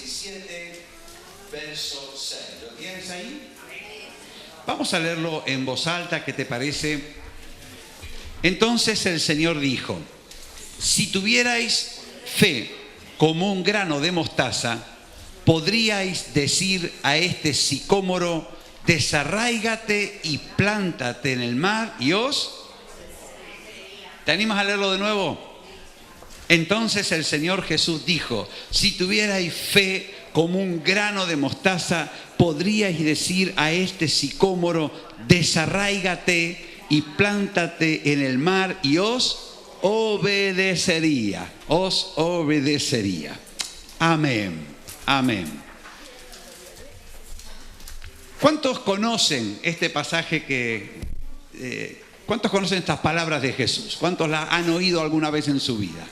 17, verso 6. ¿Lo tienes ahí? Vamos a leerlo en voz alta, ¿qué te parece? Entonces el Señor dijo: si tuvierais fe como un grano de mostaza, podríais decir a este sicómoro: desarráigate y plántate en el mar, y os... ¿Te animas a leerlo de nuevo? Entonces el Señor Jesús dijo: si tuvierais fe como un grano de mostaza, podríais decir a este sicómoro: desarráigate y plántate en el mar, y os obedecería. Os obedecería. Amén. Amén. ¿Cuántos conocen este pasaje ¿cuántos conocen estas palabras de Jesús? ¿Cuántos las han oído alguna vez en su vida?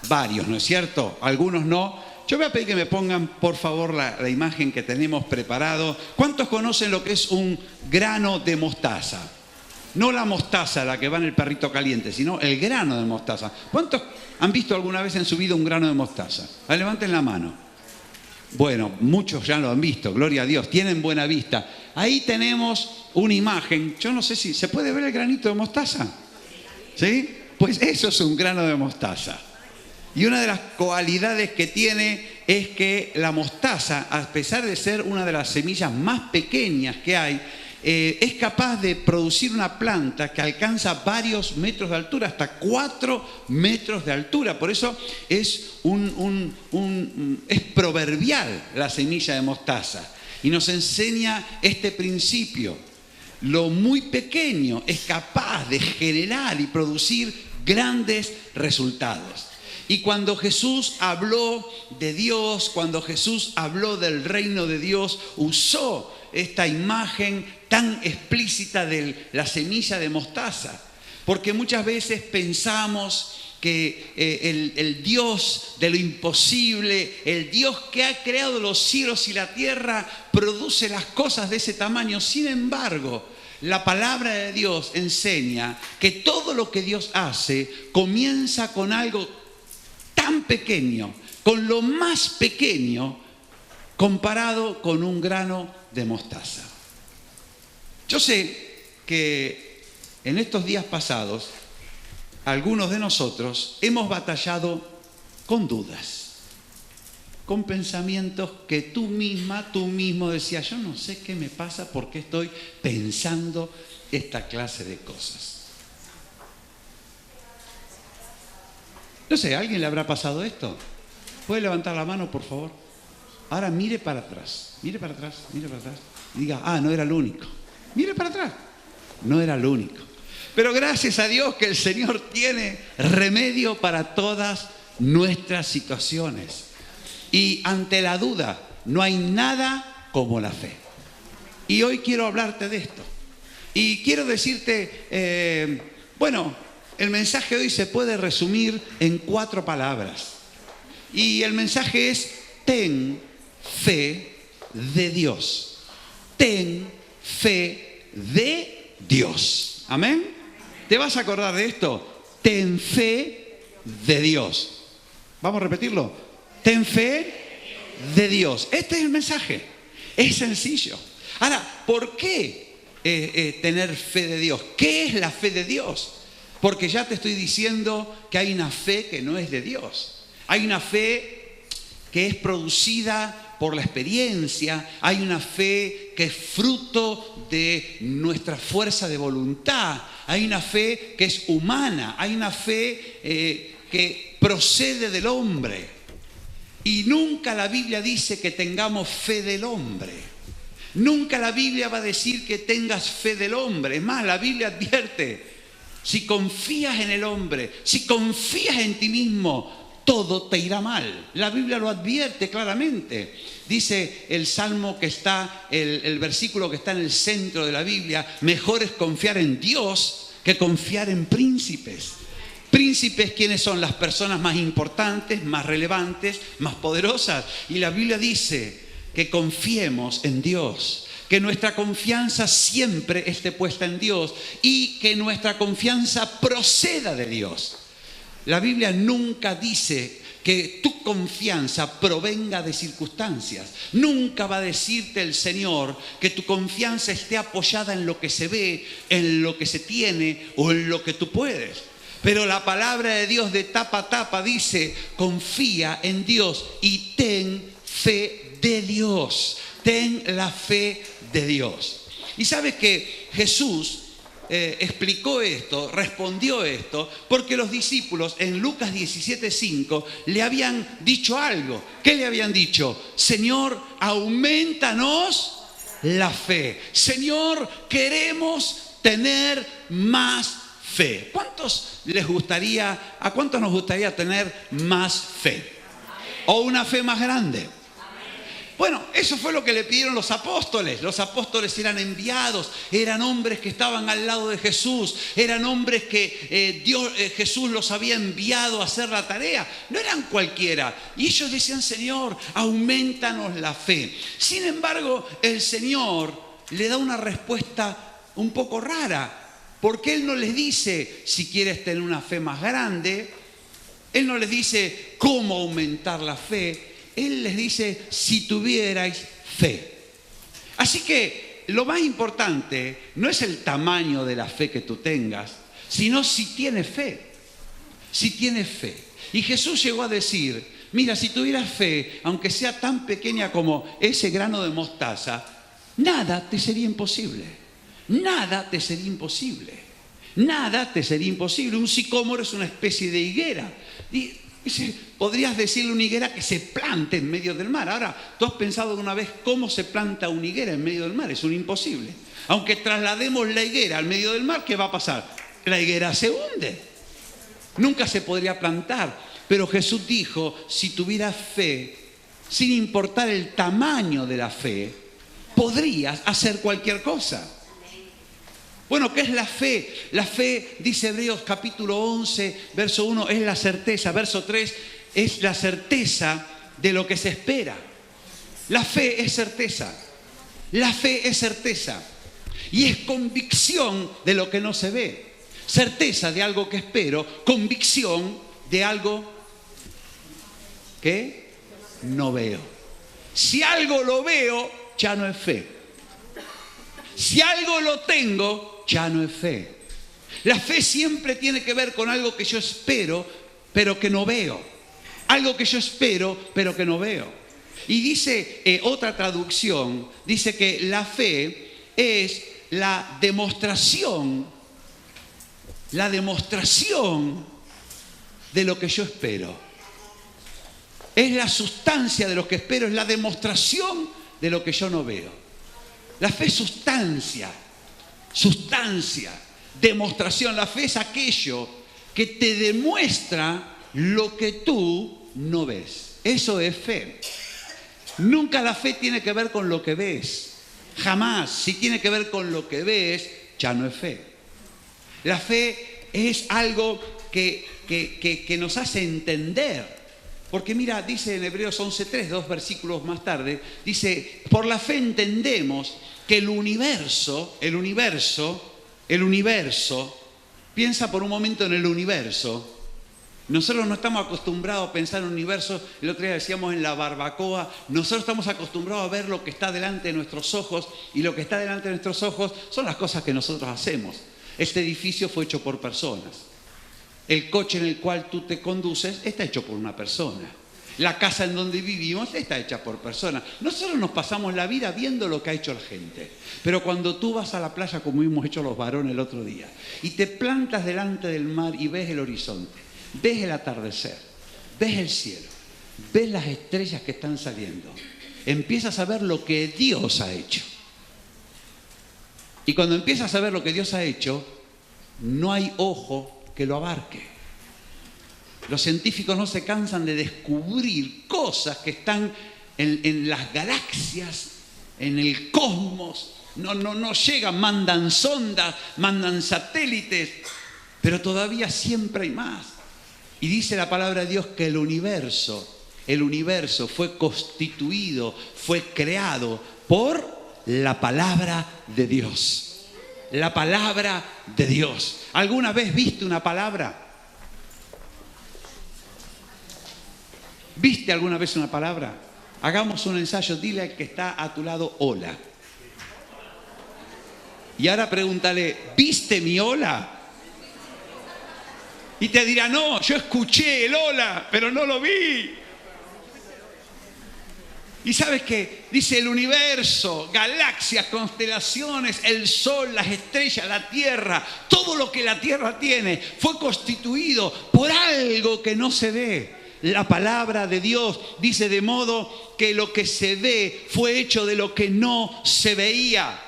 Varios, ¿no es cierto? Algunos no. Yo voy a pedir que me pongan, por favor, la imagen que tenemos preparado. ¿Cuántos conocen lo que es un grano de mostaza? No la mostaza, la que va en el perrito caliente, sino el grano de mostaza. ¿Cuántos han visto alguna vez en su vida un grano de mostaza? Levanten la mano. Bueno, muchos ya lo han visto, gloria a Dios, tienen buena vista. Ahí tenemos una imagen. Yo no sé si se puede ver el granito de mostaza. ¿Sí? Pues eso es un grano de mostaza. Y una de las cualidades que tiene es que la mostaza, a pesar de ser una de las semillas más pequeñas que hay, es capaz de producir una planta que alcanza varios metros de altura, hasta 4 metros de altura. Por eso es es proverbial la semilla de mostaza. Y nos enseña este principio. Lo muy pequeño es capaz de generar y producir grandes resultados. Y cuando Jesús habló de Dios, cuando Jesús habló del reino de Dios, usó esta imagen tan explícita de la semilla de mostaza. Porque muchas veces pensamos que el Dios de lo imposible, el Dios que ha creado los cielos y la tierra, produce las cosas de ese tamaño. Sin embargo, la palabra de Dios enseña que todo lo que Dios hace comienza con algo tan pequeño, con lo más pequeño, comparado con un grano de mostaza. Yo sé que en estos días pasados, algunos de nosotros hemos batallado con dudas, con pensamientos que tú mismo decías: yo no sé qué me pasa, por qué estoy pensando esta clase de cosas. No sé, ¿a alguien le habrá pasado esto? ¿Puede levantar la mano, por favor? Ahora mire para atrás, mire para atrás, mire para atrás. Y diga: no era el único. Mire para atrás. No era el único. Pero gracias a Dios que el Señor tiene remedio para todas nuestras situaciones. Y ante la duda, no hay nada como la fe. Y hoy quiero hablarte de esto. Y quiero decirte, el mensaje de hoy se puede resumir en 4 palabras. Y el mensaje es: ten fe de Dios. Ten fe de Dios. ¿Amén? ¿Te vas a acordar de esto? Ten fe de Dios. Vamos a repetirlo. Ten fe de Dios. Este es el mensaje. Es sencillo. Ahora, ¿por qué tener fe de Dios? ¿Qué es la fe de Dios? Porque ya te estoy diciendo que hay una fe que no es de Dios. Hay una fe que es producida por la experiencia. Hay una fe que es fruto de nuestra fuerza de voluntad. Hay una fe que es humana. Hay una fe que procede del hombre. Y nunca la Biblia dice que tengamos fe del hombre. Nunca la Biblia va a decir que tengas fe del hombre. Es más, la Biblia advierte: si confías en el hombre, si confías en ti mismo, todo te irá mal. La Biblia lo advierte claramente. Dice el salmo que está, el versículo que está en el centro de la Biblia: mejor es confiar en Dios que confiar en príncipes. Príncipes, ¿quiénes son? Las personas más importantes, más relevantes, más poderosas. Y la Biblia dice que confiemos en Dios, que nuestra confianza siempre esté puesta en Dios y que nuestra confianza proceda de Dios. La Biblia nunca dice que tú tu confianza provenga de circunstancias. Nunca va a decirte el Señor que tu confianza esté apoyada en lo que se ve, en lo que se tiene o en lo que tú puedes. Pero la palabra de Dios de tapa a tapa dice: confía en Dios y ten fe de Dios. Ten la fe de Dios. Y sabes que Jesús explicó esto, respondió esto, porque los discípulos en Lucas 17:5 le habían dicho algo. ¿Qué le habían dicho? Señor, aumentanos la fe. Señor, queremos tener más fe. ¿A cuántos nos gustaría tener más fe? ¿O una fe más grande? Bueno, eso fue lo que le pidieron los apóstoles. Los apóstoles eran enviados, eran hombres que estaban al lado de Jesús, eran hombres que Jesús los había enviado a hacer la tarea. No eran cualquiera. Y ellos decían: Señor, aumentanos la fe. Sin embargo, el Señor le da una respuesta un poco rara, porque Él no les dice si quieres tener una fe más grande. Él no les dice cómo aumentar la fe. Él les dice: si tuvierais fe. Así que lo más importante no es el tamaño de la fe que tú tengas, sino si tienes fe. Si tienes fe. Y Jesús llegó a decir: mira, si tuvieras fe, aunque sea tan pequeña como ese grano de mostaza, nada te sería imposible. Nada te sería imposible. Nada te sería imposible. Un sicómoro es una especie de higuera. Podrías decirle a una higuera que se plante en medio del mar. Ahora, ¿tú has pensado alguna vez cómo se planta una higuera en medio del mar? Es un imposible. Aunque traslademos la higuera al medio del mar, ¿qué va a pasar? La higuera se hunde. Nunca se podría plantar. Pero Jesús dijo: si tuvieras fe, sin importar el tamaño de la fe, podrías hacer cualquier cosa. Bueno, ¿qué es la fe? La fe, dice Hebreos capítulo 11, verso 1, es la certeza. Verso 3, es la certeza de lo que se espera. La fe es certeza. La fe es certeza. Y es convicción de lo que no se ve. Certeza de algo que espero, convicción de algo que no veo. Si algo lo veo, ya no es fe. Si algo lo tengo, ya no es fe. La fe siempre tiene que ver con algo que yo espero, pero que no veo. Algo que yo espero, pero que no veo. Y dice otra traducción, dice que la fe es la demostración de lo que yo espero. Es la sustancia de lo que espero, es la demostración de lo que yo no veo. La fe es sustancia, demostración. La fe es aquello que te demuestra lo que tú no ves. Eso es fe. Nunca la fe tiene que ver con lo que ves. Jamás. Si tiene que ver con lo que ves, ya no es fe. La fe es algo que nos hace entender. Porque mira, dice en Hebreos 11:3, 2 versículos más tarde, dice: por la fe entendemos que el universo, piensa por un momento en el universo. Nosotros no estamos acostumbrados a pensar en el universo. El otro día decíamos en la barbacoa, nosotros estamos acostumbrados a ver lo que está delante de nuestros ojos, y lo que está delante de nuestros ojos son las cosas que nosotros hacemos. Este edificio fue hecho por personas. El coche en el cual tú te conduces está hecho por una persona. La casa en donde vivimos está hecha por personas. Nosotros nos pasamos la vida viendo lo que ha hecho la gente. Pero cuando tú vas a la playa, como hemos hecho los varones el otro día, y te plantas delante del mar y ves el horizonte, ves el atardecer, ves el cielo, ves las estrellas que están saliendo, empiezas a ver lo que Dios ha hecho. Y cuando empiezas a ver lo que Dios ha hecho, no hay ojo que lo abarque. Los científicos no se cansan de descubrir cosas que están en las galaxias, en el cosmos. No llegan, mandan sondas, mandan satélites, pero todavía siempre hay más. Y dice la palabra de Dios que el universo fue constituido, fue creado por la palabra de Dios. La palabra de Dios. ¿Alguna vez viste una palabra? ¿Viste alguna vez una palabra? Hagamos un ensayo, dile al que está a tu lado, hola. Y ahora pregúntale, ¿viste mi hola? Y te dirá, no, yo escuché el hola, pero no lo vi. Y ¿sabes qué? Dice el universo, galaxias, constelaciones, el sol, las estrellas, la tierra, todo lo que la tierra tiene fue constituido por algo que no se ve. La palabra de Dios dice de modo que lo que se ve fue hecho de lo que no se veía.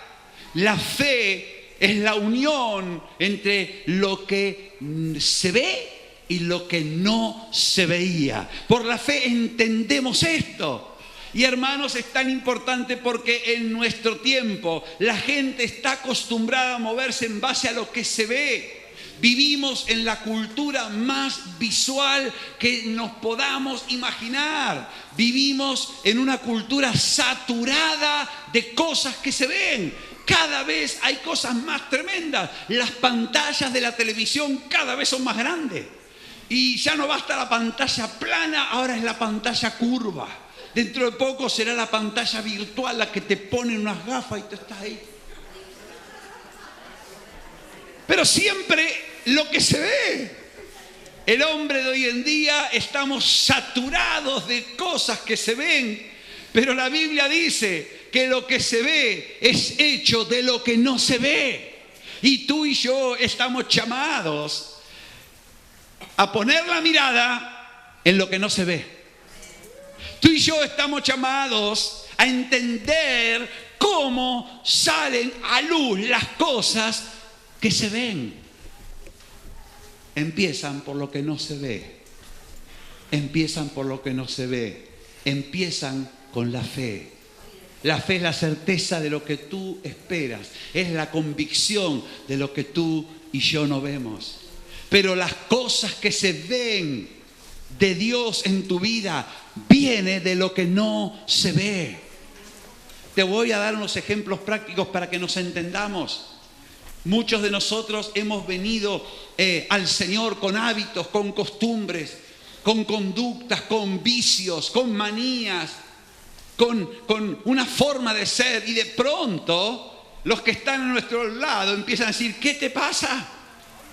La fe es la unión entre lo que se ve y lo que no se veía. Por la fe entendemos esto. Y hermanos, es tan importante porque en nuestro tiempo la gente está acostumbrada a moverse en base a lo que se ve. Vivimos en la cultura más visual que nos podamos imaginar. Vivimos en una cultura saturada de cosas que se ven. Cada vez hay cosas más tremendas. Las pantallas de la televisión cada vez son más grandes. Y ya no basta la pantalla plana, ahora es la pantalla curva. Dentro de poco será la pantalla virtual la que te pone unas gafas y tú estás ahí. Pero siempre lo que se ve. El hombre de hoy en día estamos saturados de cosas que se ven, pero la Biblia dice que lo que se ve es hecho de lo que no se ve. Y tú y yo estamos llamados a poner la mirada en lo que no se ve. Tú y yo estamos llamados a entender cómo salen a luz las cosas que se ven. Empiezan por lo que no se ve. Empiezan por lo que no se ve. Empiezan con la fe. La fe es la certeza de lo que tú esperas. Es la convicción de lo que tú y yo no vemos. Pero las cosas que se ven de Dios en tu vida viene de lo que no se ve. Te voy a dar unos ejemplos prácticos para que nos entendamos. Muchos de nosotros hemos venido al Señor con hábitos, con costumbres, con conductas, con vicios, con manías, con una forma de ser, y de pronto los que están a nuestro lado empiezan a decir, ¿qué te pasa?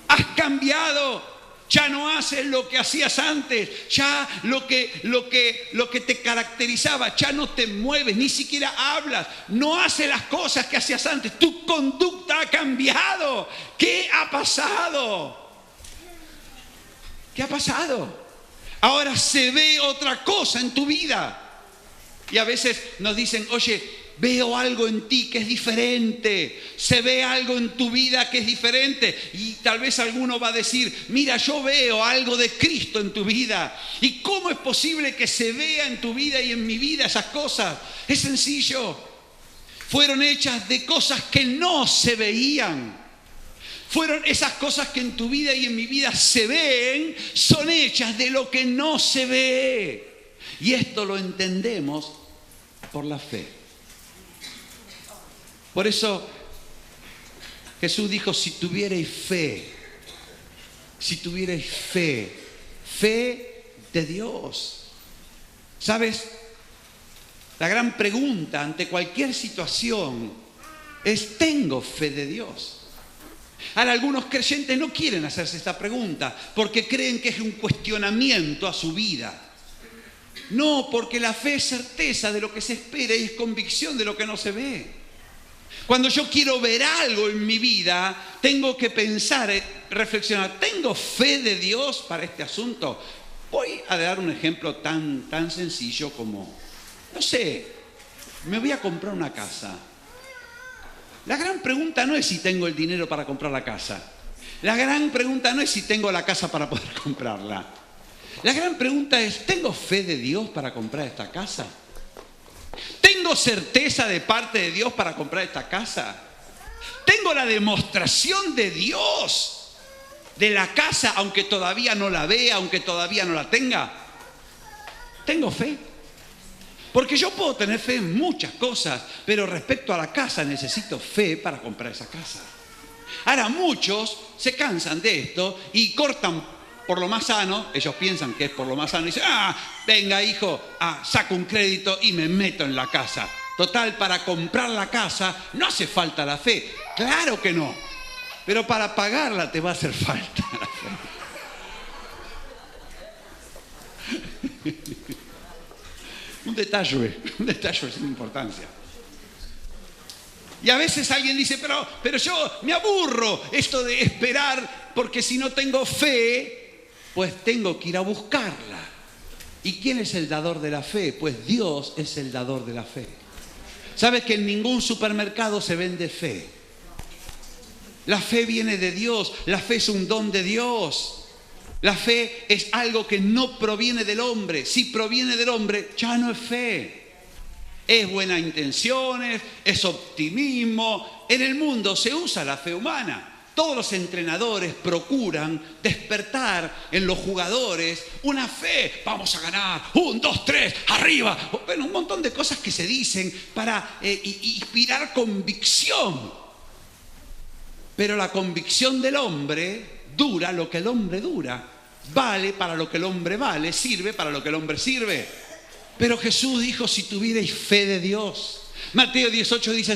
¿Has cambiado? Ya no haces lo que hacías antes, ya lo que te caracterizaba, ya no te mueves, ni siquiera hablas, no haces las cosas que hacías antes, tu conducta ha cambiado. ¿Qué ha pasado? ¿Qué ha pasado? Ahora se ve otra cosa en tu vida. Y a veces nos dicen, oye, veo algo en ti que es diferente, se ve algo en tu vida que es diferente. Y tal vez alguno va a decir, mira, yo veo algo de Cristo en tu vida. ¿Y cómo es posible que se vea en tu vida y en mi vida esas cosas? Es sencillo. Fueron hechas de cosas que no se veían. Fueron esas cosas que en tu vida y en mi vida se ven, son hechas de lo que no se ve. Y esto lo entendemos por la fe. Por eso Jesús dijo, si tuvierais fe de Dios. ¿Sabes? La gran pregunta ante cualquier situación es, ¿tengo fe de Dios? Ahora, algunos creyentes no quieren hacerse esta pregunta porque creen que es un cuestionamiento a su vida. No, porque la fe es certeza de lo que se espera y es convicción de lo que no se ve. Cuando yo quiero ver algo en mi vida, tengo que pensar, reflexionar, ¿tengo fe de Dios para este asunto? Voy a dar un ejemplo tan sencillo como, no sé, me voy a comprar una casa. La gran pregunta no es si tengo el dinero para comprar la casa. La gran pregunta no es si tengo la casa para poder comprarla. La gran pregunta es, ¿tengo fe de Dios para comprar esta casa? ¿Tengo certeza de parte de Dios para comprar esta casa? ¿Tengo la demostración de Dios de la casa, aunque todavía no la vea, aunque todavía no la tenga? ¿Tengo fe? Porque yo puedo tener fe en muchas cosas, pero respecto a la casa necesito fe para comprar esa casa. Ahora muchos se cansan de esto y cortan por lo más sano, ellos piensan que es por lo más sano, y dicen, venga hijo, saco un crédito y me meto en la casa. Total, para comprar la casa no hace falta la fe. Claro que no, pero para pagarla te va a hacer falta la fe. Un detalle sin importancia. Y a veces alguien dice, pero yo me aburro esto de esperar, porque si no tengo fe, pues tengo que ir a buscarla. ¿Y quién es el dador de la fe? Pues Dios es el dador de la fe. ¿Sabes que en ningún supermercado se vende fe? La fe viene de Dios, la fe es un don de Dios. La fe es algo que no proviene del hombre. Si proviene del hombre, ya no es fe. Es buenas intenciones, es optimismo. En el mundo se usa la fe humana. Todos los entrenadores procuran despertar en los jugadores una fe. Vamos a ganar, 1, 2, 3, arriba. Bueno, un montón de cosas que se dicen para inspirar convicción. Pero la convicción del hombre dura lo que el hombre dura. Vale para lo que el hombre vale, sirve para lo que el hombre sirve. Pero Jesús dijo, si tuvierais fe de Dios. Mateo 18 dice,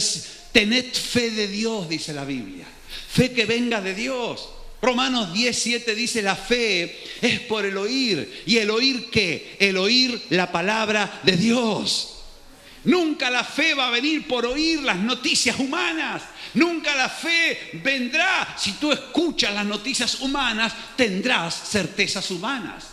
tened fe de Dios, dice la Biblia. Fe que venga de Dios. Romanos 10:7 dice, la fe es por el oír. ¿Y el oír qué? El oír la palabra de Dios. Nunca la fe va a venir por oír las noticias humanas. Nunca la fe vendrá. Si tú escuchas las noticias humanas, tendrás certezas humanas.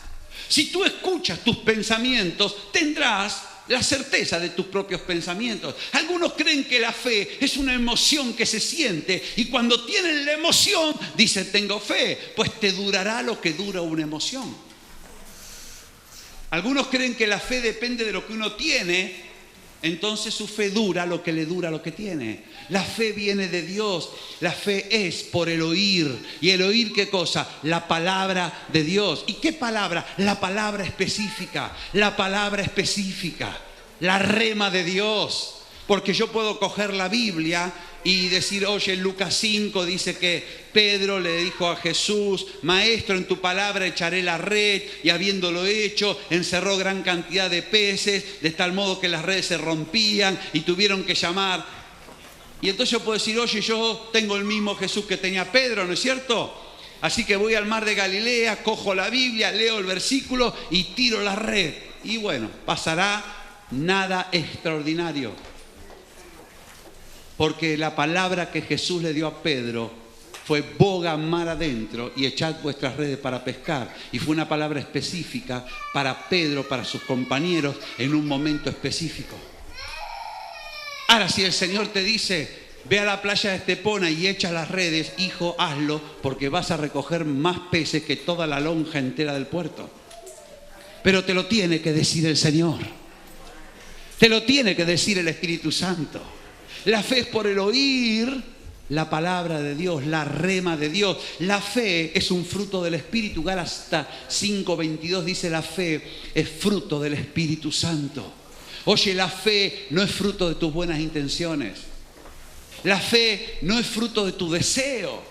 Si tú escuchas tus pensamientos, tendrás la certeza de tus propios pensamientos. Algunos creen que la fe es una emoción que se siente y cuando tienen la emoción, dicen tengo fe, pues te durará lo que dura una emoción. Algunos creen que la fe depende de lo que uno tiene, entonces su fe dura lo que le dura lo que tiene. La fe viene de Dios. La fe es por el oír. ¿Y el oír qué cosa? La palabra de Dios. ¿Y qué palabra? La palabra específica. La palabra específica. La rema de Dios. Porque yo puedo coger la Biblia y decir, oye, en Lucas 5 dice que Pedro le dijo a Jesús, maestro, en tu palabra echaré la red, y habiéndolo hecho, encerró gran cantidad de peces, de tal modo que las redes se rompían y tuvieron que llamar. Y entonces yo puedo decir, oye, yo tengo el mismo Jesús que tenía Pedro, ¿no es cierto? Así que voy al mar de Galilea, cojo la Biblia, leo el versículo y tiro la red. Y bueno, pasará nada extraordinario. Porque la palabra que Jesús le dio a Pedro fue boga mar adentro y echad vuestras redes para pescar. Y fue una palabra específica para Pedro, para sus compañeros, en un momento específico. Ahora, si el Señor te dice, ve a la playa de Estepona y echa las redes, hijo, hazlo, porque vas a recoger más peces que toda la lonja entera del puerto. Pero te lo tiene que decir el Señor. Te lo tiene que decir el Espíritu Santo. La fe es por el oír la palabra de Dios, la rema de Dios. La fe es un fruto del Espíritu. Gálatas 5:22 dice, la fe es fruto del Espíritu Santo. Oye, la fe no es fruto de tus buenas intenciones. La fe no es fruto de tu deseo.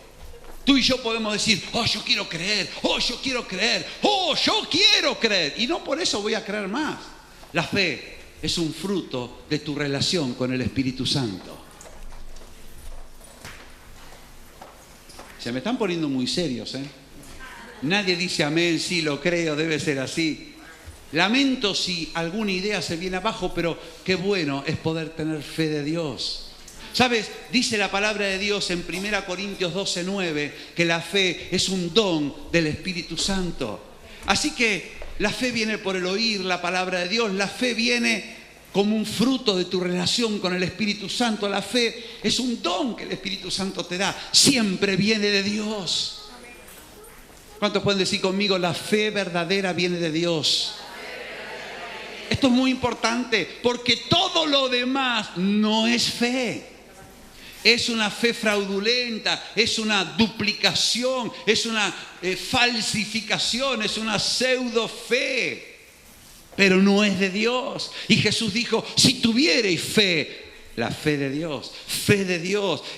Tú y yo podemos decir, oh, yo quiero creer, oh, yo quiero creer, oh, yo quiero creer. Y no por eso voy a creer más. La fe es un fruto de tu relación con el Espíritu Santo. Se me están poniendo muy serios, ¿eh? Nadie dice amén, sí, lo creo, debe ser así. Lamento si alguna idea se viene abajo, pero qué bueno es poder tener fe de Dios. ¿Sabes? Dice la palabra de Dios en 1 Corintios 12:9 que la fe es un don del Espíritu Santo. Así que la fe viene por el oír la palabra de Dios. La fe viene como un fruto de tu relación con el Espíritu Santo. La fe es un don que el Espíritu Santo te da. Siempre viene de Dios. ¿Cuántos pueden decir conmigo? La fe verdadera viene de Dios. Esto es muy importante porque todo lo demás no es fe. Es una fe fraudulenta, es una duplicación, es una falsificación, es una pseudo fe. Pero no es de Dios. Y Jesús dijo, si tuvierais fe, la fe de Dios,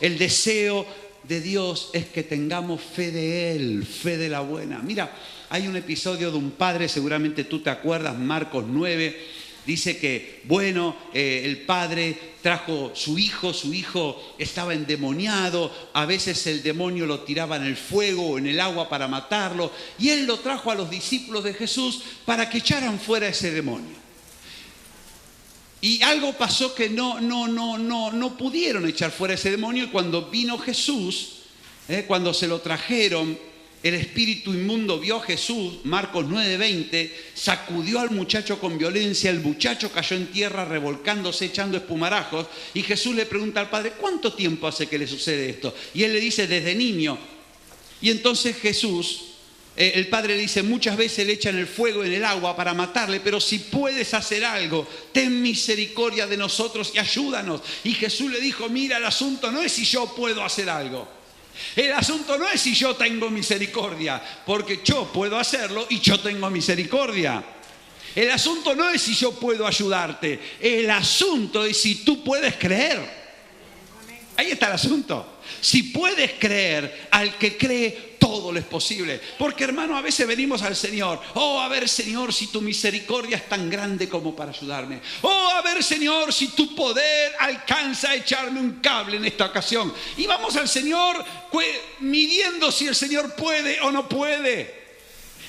el deseo de Dios es que tengamos fe de Él, fe de la buena. Mira, Hay un episodio de un padre, seguramente tú te acuerdas, Marcos 9, dice que, bueno, el padre trajo su hijo estaba endemoniado, a veces el demonio lo tiraba en el fuego o en el agua para matarlo, y él lo trajo a los discípulos de Jesús para que echaran fuera ese demonio. Y algo pasó que no pudieron echar fuera ese demonio, y cuando vino Jesús, cuando se lo trajeron, el espíritu inmundo vio a Jesús, Marcos 9:20, sacudió al muchacho con violencia, el muchacho cayó en tierra revolcándose, echando espumarajos, y Jesús le pregunta al padre, ¿cuánto tiempo hace que le sucede esto? Y él le dice, desde niño. Y entonces Jesús, el padre le dice, muchas veces le echan el fuego en el agua para matarle, pero si puedes hacer algo, ten misericordia de nosotros y ayúdanos. Y Jesús le dijo, mira, el asunto no es si yo puedo hacer algo. El asunto no es si yo tengo misericordia, porque yo puedo hacerlo y yo tengo misericordia. El asunto no es si yo puedo ayudarte, el asunto es si tú puedes creer. Ahí está el asunto. Si puedes creer, al que cree todo le es posible. Porque hermano, a veces venimos al Señor. Oh, a ver Señor, si tu misericordia es tan grande como para ayudarme. Oh, a ver Señor, si tu poder alcanza a echarme un cable en esta ocasión. Y vamos al Señor midiendo si el Señor puede o no puede.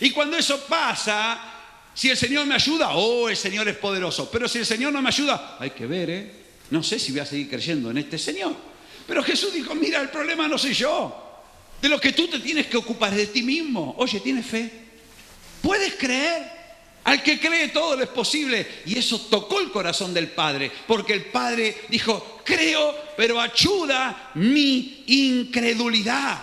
Y cuando eso pasa, si el Señor me ayuda, oh, el Señor es poderoso. Pero si el Señor no me ayuda, hay que ver, no sé si voy a seguir creyendo en este Señor. Pero Jesús dijo, mira, el problema no soy yo. De lo que tú te tienes que ocupar es de ti mismo. Oye, ¿tienes fe? ¿Puedes creer? Al que cree todo lo es posible. Y eso tocó el corazón del Padre. Porque el Padre dijo, creo, pero ayuda mi incredulidad.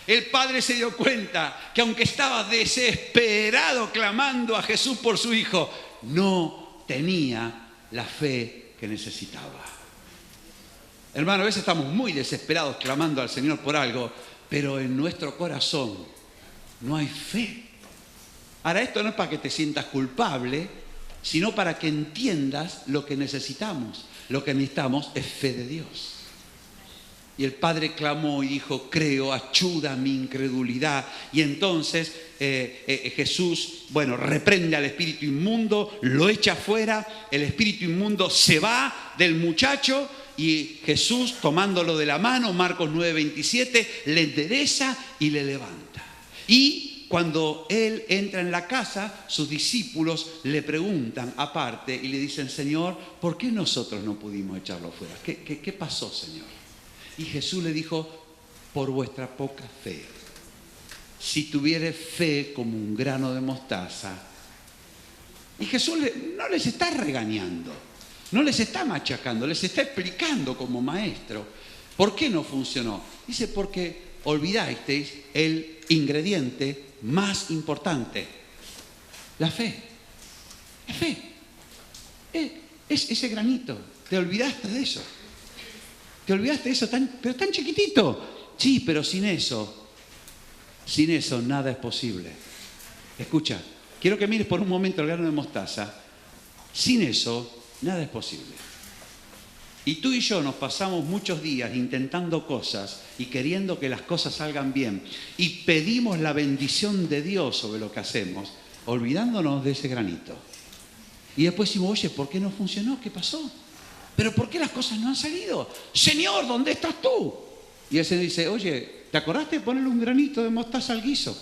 El Padre se dio cuenta que aunque estaba desesperado clamando a Jesús por su Hijo, no tenía la fe que necesitaba. Hermano, a veces estamos muy desesperados clamando al Señor por algo, pero en nuestro corazón no hay fe. Ahora, esto no es para que te sientas culpable, sino para que entiendas lo que necesitamos. Lo que necesitamos es fe de Dios. Y el Padre clamó y dijo, creo, ayuda mi incredulidad. Y entonces Jesús, reprende al espíritu inmundo, lo echa fuera, el espíritu inmundo se va del muchacho. Y Jesús, tomándolo de la mano, Marcos 9:27, le endereza y le levanta. Y cuando él entra en la casa, sus discípulos le preguntan aparte y le dicen, Señor, ¿por qué nosotros no pudimos echarlo fuera? ¿Qué pasó, Señor? Y Jesús le dijo, por vuestra poca fe. Si tuvieres fe como un grano de mostaza. Y Jesús no les está regañando. No les está machacando, les está explicando como maestro. ¿Por qué no funcionó? Dice, porque olvidasteis el ingrediente más importante. La fe. La fe. Es ese granito. Te olvidaste de eso. Te olvidaste de eso, pero tan chiquitito. Sí, pero sin eso nada es posible. Escucha, quiero que mires por un momento el grano de mostaza. Sin eso nada es posible. Y tú y yo nos pasamos muchos días intentando cosas y queriendo que las cosas salgan bien. Y pedimos la bendición de Dios sobre lo que hacemos, olvidándonos de ese granito. Y después decimos, oye, ¿por qué no funcionó? ¿Qué pasó? ¿Pero por qué las cosas no han salido? Señor, ¿dónde estás tú? Y el Señor dice, oye, ¿te acordaste de ponerle un granito de mostaza al guiso?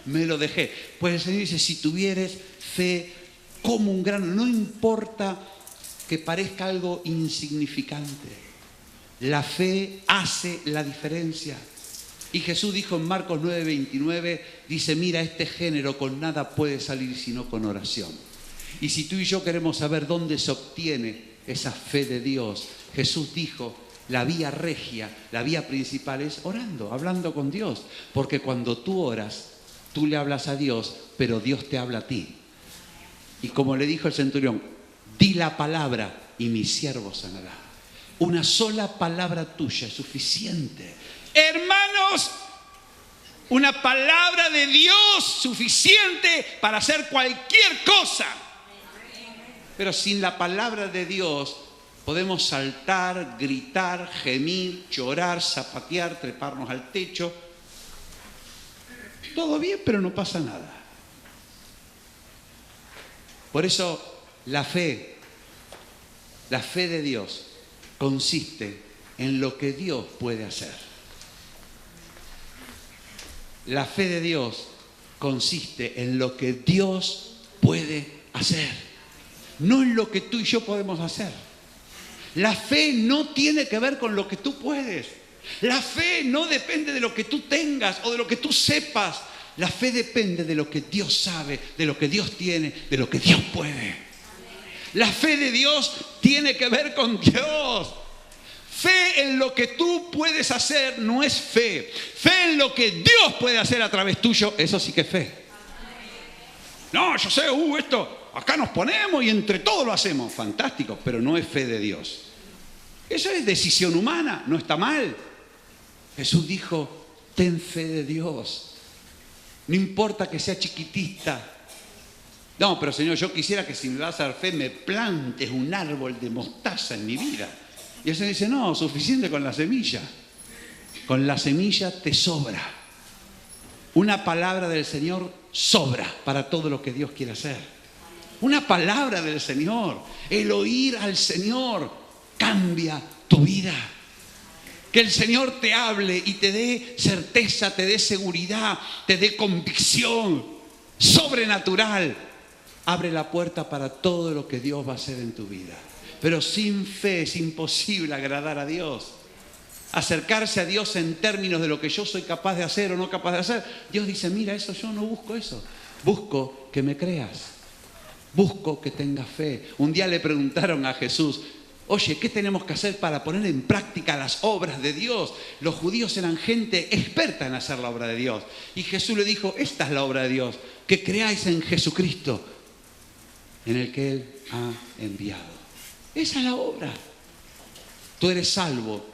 Me lo dejé. Pues el Señor dice, si tuvieres fe como un grano, no importa que parezca algo insignificante, la fe hace la diferencia. Y Jesús dijo en Marcos 9:29, dice, mira, este género con nada puede salir sino con oración. Y si tú y yo queremos saber dónde se obtiene esa fe de Dios, Jesús dijo, la vía regia, la vía principal es orando, hablando con Dios. Porque cuando tú oras, tú le hablas a Dios, pero Dios te habla a ti. Y como le dijo el centurión, di la palabra y mi siervo sanará. Una sola palabra tuya es suficiente. Hermanos, una palabra de Dios suficiente para hacer cualquier cosa. Pero sin la palabra de Dios podemos saltar, gritar, gemir, llorar, zapatear, treparnos al techo. todo bien, pero no pasa nada. Por eso la fe de Dios consiste en lo que Dios puede hacer. La fe de Dios consiste en lo que Dios puede hacer, no en lo que tú y yo podemos hacer. La fe no tiene que ver con lo que tú puedes. La fe no depende de lo que tú tengas o de lo que tú sepas. La fe depende de lo que Dios sabe, de lo que Dios tiene, de lo que Dios puede. La fe de Dios tiene que ver con Dios. Fe en lo que tú puedes hacer no es fe. Fe en lo que Dios puede hacer a través tuyo, eso sí que es fe. No, yo sé, esto, acá nos ponemos y entre todos lo hacemos. Fantástico, pero no es fe de Dios. Eso es decisión humana, no está mal. Jesús dijo, ten fe de Dios. No importa que sea chiquitita. No, pero Señor, yo quisiera que si me vas a dar fe me plantes un árbol de mostaza en mi vida. Y el Señor dice, no, suficiente con la semilla. Con la semilla te sobra. Una palabra del Señor sobra para todo lo que Dios quiere hacer. Una palabra del Señor, el oír al Señor cambia tu vida. Que el Señor te hable y te dé certeza, te dé seguridad, te dé convicción sobrenatural. Abre la puerta para todo lo que Dios va a hacer en tu vida. Pero sin fe es imposible agradar a Dios. Acercarse a Dios en términos de lo que yo soy capaz de hacer o no capaz de hacer. Dios dice, mira, eso yo no busco eso. Busco que me creas. Busco que tengas fe. Un día le preguntaron a Jesús, oye, ¿qué tenemos que hacer para poner en práctica las obras de Dios? Los judíos eran gente experta en hacer la obra de Dios. Y Jesús le dijo, esta es la obra de Dios, que creáis en Jesucristo, en el que Él ha enviado. Esa es la obra. Tú eres salvo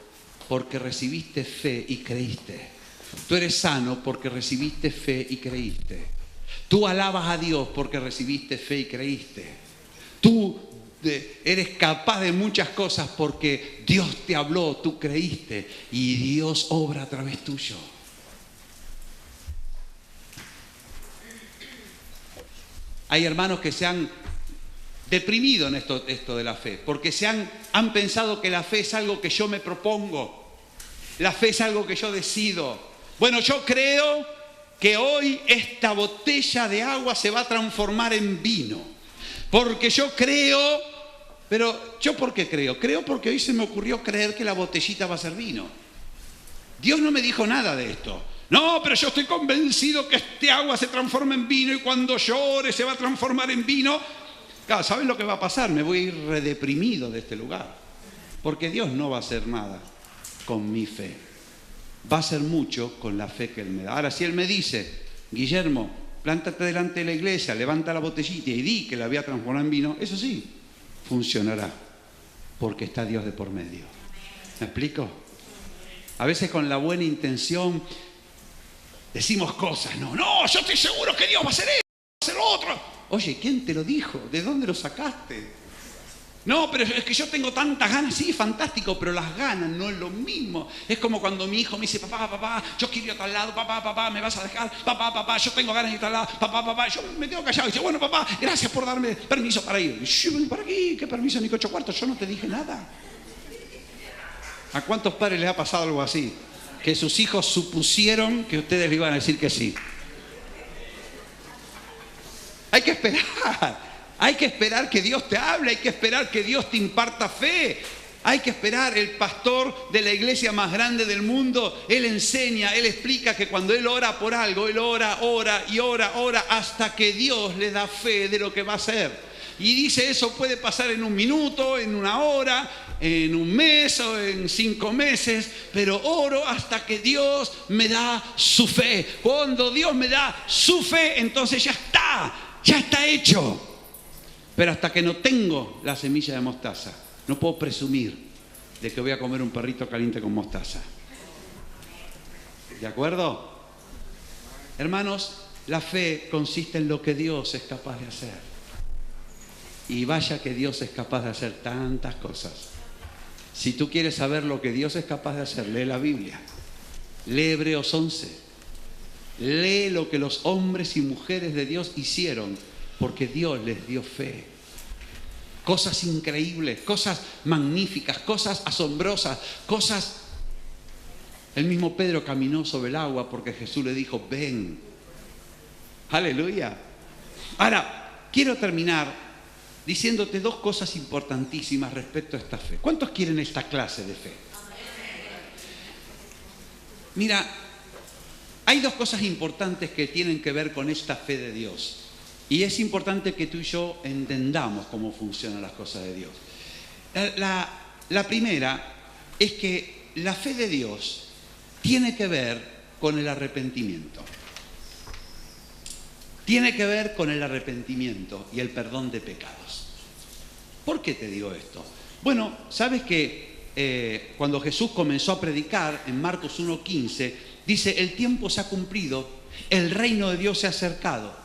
porque recibiste fe y creíste. Tú eres sano porque recibiste fe y creíste. Tú alabas a Dios porque recibiste fe y creíste. Tú eres capaz de muchas cosas porque Dios te habló, tú creíste y Dios obra a través tuyo. Hay hermanos que se han deprimido en esto de la fe, porque han pensado que la fe es algo que yo me propongo, la fe es algo que yo decido. Bueno, yo creo que hoy esta botella de agua se va a transformar en vino, porque yo creo, pero ¿yo por qué creo? Creo porque hoy se me ocurrió creer que la botellita va a ser vino. Dios no me dijo nada de esto. No, pero yo estoy convencido que este agua se transforma en vino y cuando llore se va a transformar en vino. Claro, ¿saben lo que va a pasar? Me voy a ir redeprimido de este lugar. Porque Dios no va a hacer nada con mi fe. Va a hacer mucho con la fe que Él me da. Ahora, si Él me dice, Guillermo, plántate delante de la iglesia, levanta la botellita y di que la voy a transformar en vino, eso sí, funcionará. Porque está Dios de por medio. ¿Me explico? A veces con la buena intención decimos cosas. No, yo estoy seguro que Dios va a hacer esto, va a hacer lo otro. Oye, ¿quién te lo dijo? ¿De dónde lo sacaste? No, pero es que yo tengo tantas ganas. Sí, fantástico, pero las ganas no es lo mismo. Es como cuando mi hijo me dice, papá, yo quiero ir a tal lado, papá, ¿me vas a dejar? Papá, yo tengo ganas de ir a tal lado, papá, yo me tengo callado. Y dice, bueno, papá, gracias por darme permiso para ir. Y yo, ¿para qué? ¿Qué permiso, ni 8 cuartos? Yo no te dije nada. ¿A cuántos padres les ha pasado algo así? Que sus hijos supusieron que ustedes le iban a decir que sí. Hay que esperar que Dios te hable, hay que esperar que Dios te imparta fe, hay que esperar. El pastor de la iglesia más grande del mundo, él enseña, él explica que cuando él ora por algo, él ora hasta que Dios le da fe de lo que va a hacer. Y dice, eso puede pasar en 1 minuto, en 1 hora, en 1 mes o en 5 meses, pero oro hasta que Dios me da su fe. Cuando Dios me da su fe, entonces ya está hecho. Pero hasta que no tengo la semilla de mostaza, no puedo presumir de que voy a comer un perrito caliente con mostaza. ¿De acuerdo? Hermanos, la fe consiste en lo que Dios es capaz de hacer. Y vaya que Dios es capaz de hacer tantas cosas. Si tú quieres saber lo que Dios es capaz de hacer, lee la Biblia. Lee Hebreos 11. Lee lo que los hombres y mujeres de Dios hicieron, porque Dios les dio fe. Cosas increíbles, cosas magníficas, cosas asombrosas, cosas... El mismo Pedro caminó sobre el agua porque Jesús le dijo, ven. Aleluya. Ahora, quiero terminar diciéndote dos cosas importantísimas respecto a esta fe. ¿Cuántos quieren esta clase de fe? Mira, hay dos cosas importantes que tienen que ver con esta fe de Dios. Y es importante que tú y yo entendamos cómo funcionan las cosas de Dios. La primera es que la fe de Dios tiene que ver con el arrepentimiento. Tiene que ver con el arrepentimiento y el perdón de pecados. ¿Por qué te digo esto? Bueno, sabes que cuando Jesús comenzó a predicar en Marcos 1:15, dice, el tiempo se ha cumplido, el reino de Dios se ha acercado.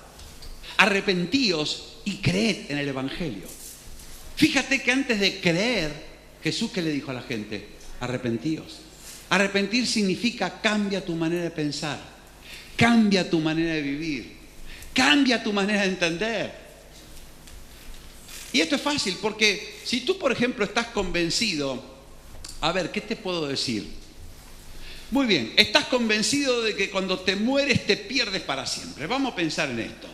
Arrepentíos y creed en el Evangelio. Fíjate que antes de creer, Jesús, ¿qué le dijo a la gente? Arrepentíos. Arrepentir significa cambia tu manera de pensar, cambia tu manera de vivir, cambia tu manera de entender. Y esto es fácil porque si tú, por ejemplo, estás convencido, a ver, ¿qué te puedo decir? Muy bien, estás convencido de que cuando te mueres te pierdes para siempre. Vamos a pensar en esto.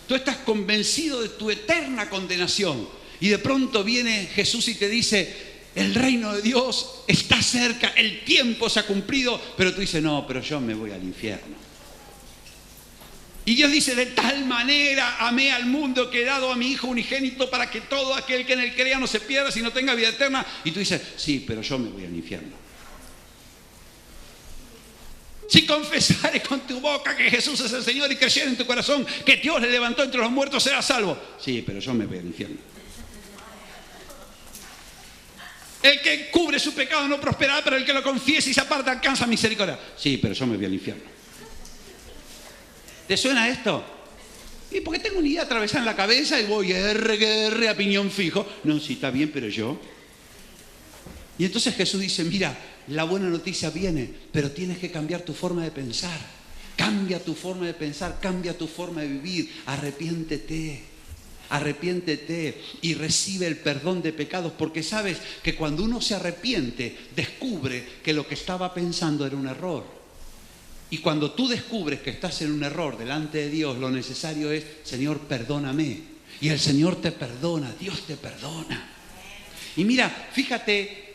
Tú estás convencido de tu eterna condenación y de pronto viene Jesús y te dice, el reino de Dios está cerca, el tiempo se ha cumplido, pero tú dices, no, pero yo me voy al infierno. Y Dios dice, de tal manera amé al mundo que he dado a mi Hijo unigénito para que todo aquel que en él crea no se pierda, sino tenga vida eterna. Y tú dices, sí, pero yo me voy al infierno. Si confesares con tu boca que Jesús es el Señor y creyeres en tu corazón que Dios le levantó entre los muertos, serás salvo. Sí, pero yo me voy al infierno. El que cubre su pecado no prosperará, pero el que lo confiese y se aparta alcanza misericordia. Sí, pero yo me voy al infierno. ¿Te suena esto? Y porque tengo una idea atravesada en la cabeza y voy R a piñón fijo. No, sí, está bien, pero yo. Y entonces Jesús dice, mira, la buena noticia viene, pero tienes que cambiar tu forma de pensar. Cambia tu forma de pensar, cambia tu forma de vivir. Arrepiéntete. Arrepiéntete y recibe el perdón de pecados, porque sabes que cuando uno se arrepiente, descubre que lo que estaba pensando era un error. Y cuando tú descubres que estás en un error delante de Dios, lo necesario es, Señor, perdóname. Y el Señor te perdona, Dios te perdona. Y mira, fíjate,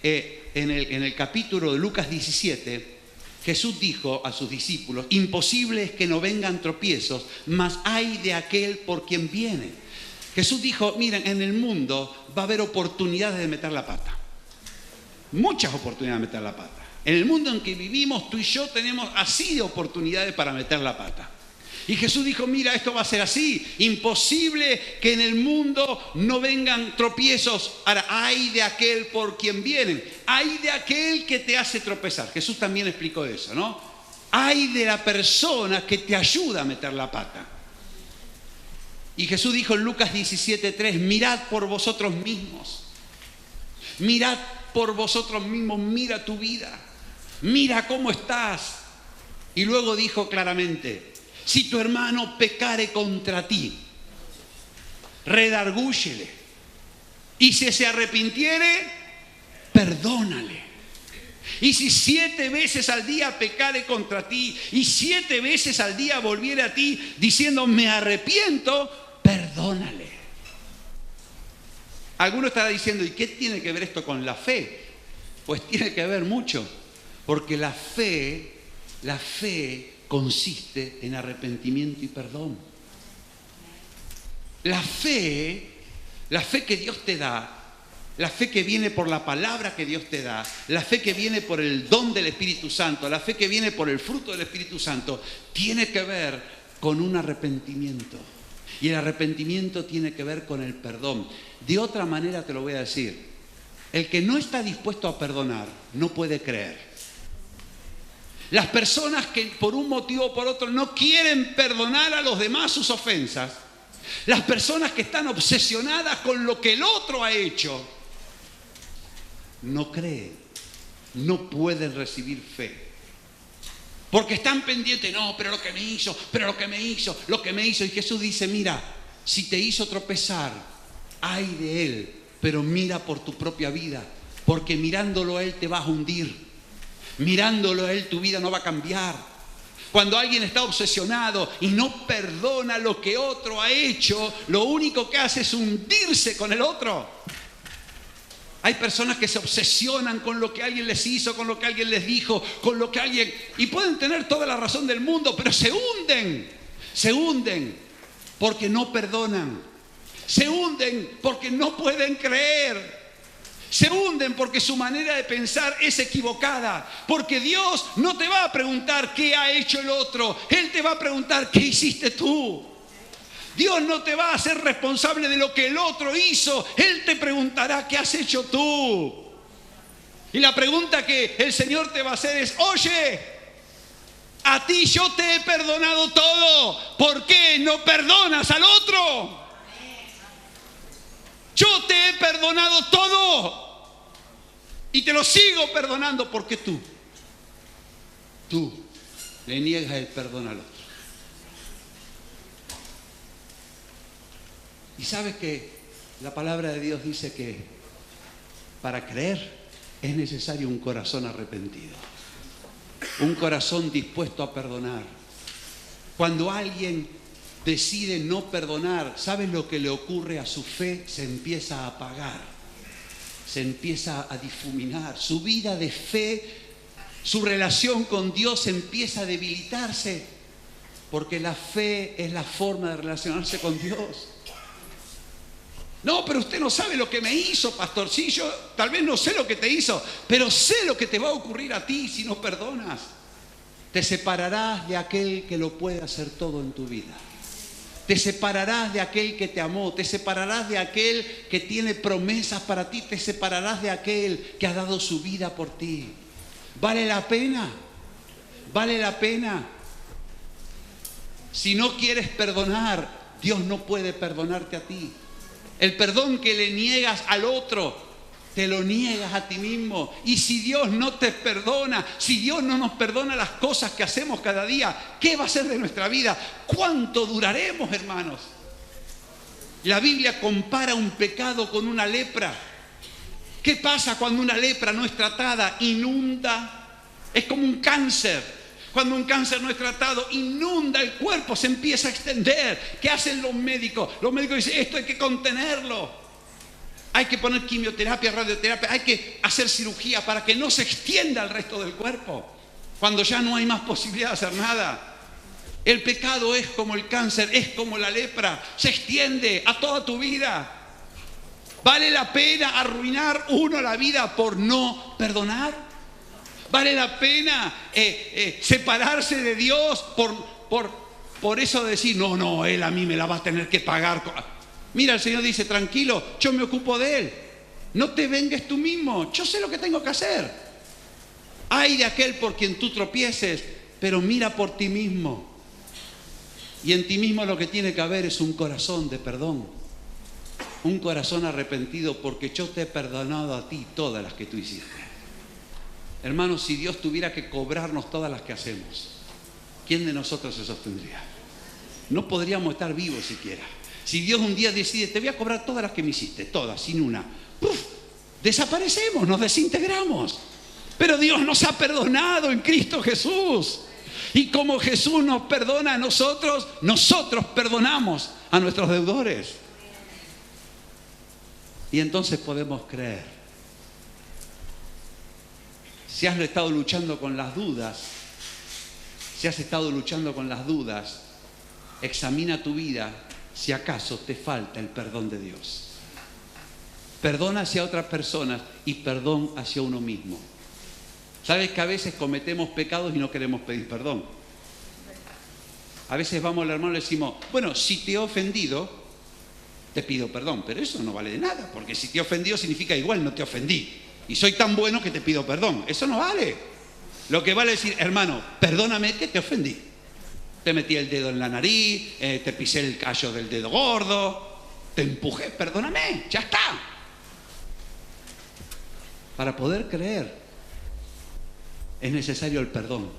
en el capítulo de Lucas 17, Jesús dijo a sus discípulos, imposible es que no vengan tropiezos, mas hay de aquel por quien viene. Jesús dijo, miren, en el mundo va a haber oportunidades de meter la pata. Muchas oportunidades de meter la pata. En el mundo en que vivimos, tú y yo tenemos así de oportunidades para meter la pata. Y Jesús dijo, mira, esto va a ser así. Imposible que en el mundo no vengan tropiezos. Ahora, hay de aquel por quien vienen. Hay de aquel que te hace tropezar. Jesús también explicó eso, ¿no? Hay de la persona que te ayuda a meter la pata. Y Jesús dijo en Lucas 17:3, mirad por vosotros mismos. Mirad por vosotros mismos, mira tu vida. Mira cómo estás. Y luego dijo claramente, si tu hermano pecare contra ti, redargúyele. Y si se arrepintiere, perdónale. Y si 7 veces al día pecare contra ti, y 7 veces al día volviere a ti, diciendo, me arrepiento, perdónale. Alguno estará diciendo, ¿y qué tiene que ver esto con la fe? Pues tiene que ver mucho, porque la fe consiste en arrepentimiento y perdón. La fe que Dios te da, la fe que viene por la palabra que Dios te da, la fe que viene por el don del Espíritu Santo, la fe que viene por el fruto del Espíritu Santo, tiene que ver con un arrepentimiento. Y el arrepentimiento tiene que ver con el perdón. De otra manera te lo voy a decir, el que no está dispuesto a perdonar no puede creer. Las personas que por un motivo o por otro no quieren perdonar a los demás sus ofensas, las personas que están obsesionadas con lo que el otro ha hecho, no creen, no pueden recibir fe. Porque están pendientes, no, pero lo que me hizo, pero lo que me hizo, lo que me hizo. Y Jesús dice, mira, si te hizo tropezar, ay de él, pero mira por tu propia vida, porque mirándolo a él te vas a hundir. Mirándolo a él tu vida no va a cambiar. Cuando alguien está obsesionado y no perdona lo que otro ha hecho, lo único que hace es hundirse con el otro. Hay personas que se obsesionan con lo que alguien les hizo, con lo que alguien les dijo, con lo que alguien... Y pueden tener toda la razón del mundo, pero se hunden porque no perdonan. Se hunden porque no pueden creer. Se hunden porque su manera de pensar es equivocada. Porque Dios no te va a preguntar qué ha hecho el otro. Él te va a preguntar qué hiciste tú. Dios no te va a hacer responsable de lo que el otro hizo. Él te preguntará qué has hecho tú. Y la pregunta que el Señor te va a hacer es, oye, a ti yo te he perdonado todo. ¿Por qué no perdonas al otro? Yo te he perdonado todo. Y te lo sigo perdonando porque tú le niegas el perdón al otro. Y sabes que la palabra de Dios dice que para creer es necesario un corazón arrepentido, un corazón dispuesto a perdonar. Cuando alguien decide no perdonar, ¿sabes lo que le ocurre a su fe? Se empieza a apagar, se empieza a difuminar. Su vida de fe, su relación con Dios empieza a debilitarse, porque la fe es la forma de relacionarse con Dios. No, pero usted no sabe lo que me hizo, pastor. Sí, yo tal vez no sé lo que te hizo, pero sé lo que te va a ocurrir a ti si no perdonas. Te separarás de aquel que lo puede hacer todo en tu vida. Te separarás de aquel que te amó. Te separarás de aquel que tiene promesas para ti. Te separarás de aquel que ha dado su vida por ti. ¿Vale la pena? ¿Vale la pena? Si no quieres perdonar, Dios no puede perdonarte a ti. El perdón que le niegas al otro, te lo niegas a ti mismo. Y si Dios no te perdona, si Dios no nos perdona las cosas que hacemos cada día, ¿qué va a ser de nuestra vida? ¿Cuánto duraremos, hermanos? La Biblia compara un pecado con una lepra. ¿Qué pasa cuando una lepra no es tratada? Inunda. Es como un cáncer. Cuando un cáncer no es tratado, inunda el cuerpo, se empieza a extender. ¿Qué hacen los médicos? Los médicos dicen, esto hay que contenerlo. Hay que poner quimioterapia, radioterapia, hay que hacer cirugía para que no se extienda al resto del cuerpo. Cuando ya no hay más posibilidad de hacer nada. El pecado es como el cáncer, es como la lepra, se extiende a toda tu vida. ¿Vale la pena arruinar uno la vida por no perdonar? ¿Vale la pena separarse de Dios por eso de decir, no, Él a mí me la va a tener que pagar? Mira, el Señor dice, tranquilo, yo me ocupo de Él. No te vengues tú mismo, yo sé lo que tengo que hacer. Ay de aquel por quien tú tropieces, pero mira por ti mismo. Y en ti mismo lo que tiene que haber es un corazón de perdón. Un corazón arrepentido, porque yo te he perdonado a ti todas las que tú hiciste. Hermanos, si Dios tuviera que cobrarnos todas las que hacemos, ¿quién de nosotros se sostendría? No podríamos estar vivos siquiera. Si Dios un día decide, te voy a cobrar todas las que me hiciste, todas, sin una, desaparecemos, nos desintegramos. Pero Dios nos ha perdonado en Cristo Jesús. Y como Jesús nos perdona a nosotros, nosotros perdonamos a nuestros deudores. Y entonces podemos creer. Si has estado luchando con las dudas, examina tu vida si acaso te falta el perdón de Dios. Perdona hacia otras personas y perdón hacia uno mismo. ¿Sabes que a veces cometemos pecados y no queremos pedir perdón? A veces vamos al hermano y le decimos, bueno, si te he ofendido, te pido perdón, pero eso no vale de nada, porque si te he ofendido significa igual no te ofendí. Y soy tan bueno que te pido perdón. Eso no vale. Lo que vale es decir, hermano, perdóname que te ofendí. Te metí el dedo en la nariz, te pisé el callo del dedo gordo, te empujé, perdóname, ya está. Para poder creer es necesario el perdón.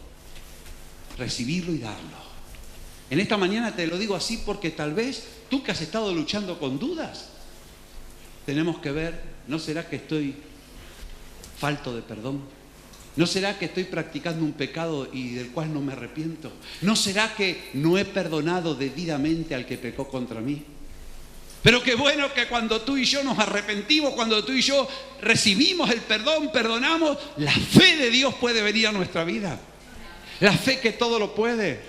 recibirlo y darlo. En esta mañana te lo digo así porque tal vez tú que has estado luchando con dudas, tenemos que ver, ¿no será que estoy falto de perdón? ¿No será que estoy practicando un pecado y del cual no me arrepiento? ¿No será que no he perdonado debidamente al que pecó contra mí? Pero qué bueno que cuando tú y yo nos arrepentimos, cuando tú y yo recibimos el perdón, perdonamos, la fe de Dios puede venir a nuestra vida. La fe que todo lo puede.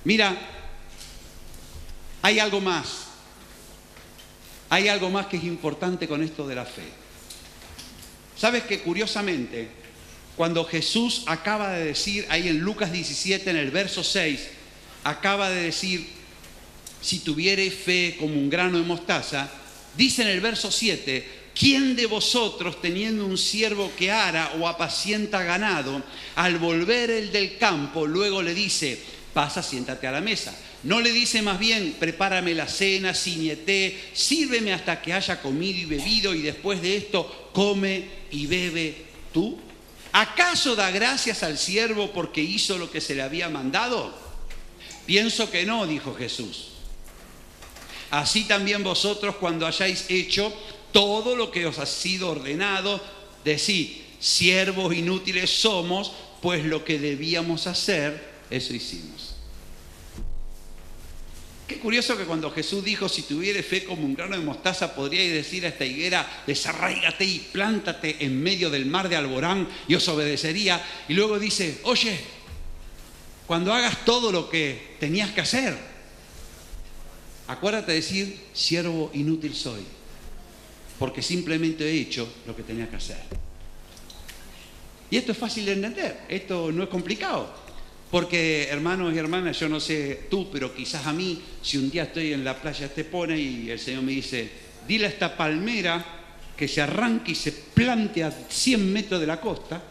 Mira, hay algo más. Hay algo más que es importante con esto de la fe. ¿Sabes que curiosamente, cuando Jesús acaba de decir, ahí en Lucas 17, en el verso 6, acaba de decir, si tuvierais fe como un grano de mostaza, dice en el verso 7, ¿quién de vosotros teniendo un siervo que ara o apacienta ganado, al volver el del campo, luego le dice, pasa, siéntate a la mesa? No le dice más bien, prepárame la cena, ciñete, sírveme hasta que haya comido y bebido y después de esto come y bebe tú. ¿Acaso da gracias al siervo porque hizo lo que se le había mandado? Pienso que no, dijo Jesús. Así también vosotros, cuando hayáis hecho todo lo que os ha sido ordenado, decid, siervos inútiles somos, pues lo que debíamos hacer, eso hicimos. Qué curioso que cuando Jesús dijo, si tuvierais fe como un grano de mostaza, podríais decir a esta higuera, desarráigate y plántate en medio del mar de Alborán y os obedecería. Y luego dice, oye, cuando hagas todo lo que tenías que hacer, acuérdate de decir, siervo inútil soy, porque simplemente he hecho lo que tenía que hacer. Y esto es fácil de entender, esto no es complicado. Porque, hermanos y hermanas, yo no sé tú, pero quizás a mí, si un día estoy en la playa Estepona y el Señor me dice, dile a esta palmera que se arranque y se plante a 100 metros de la costa,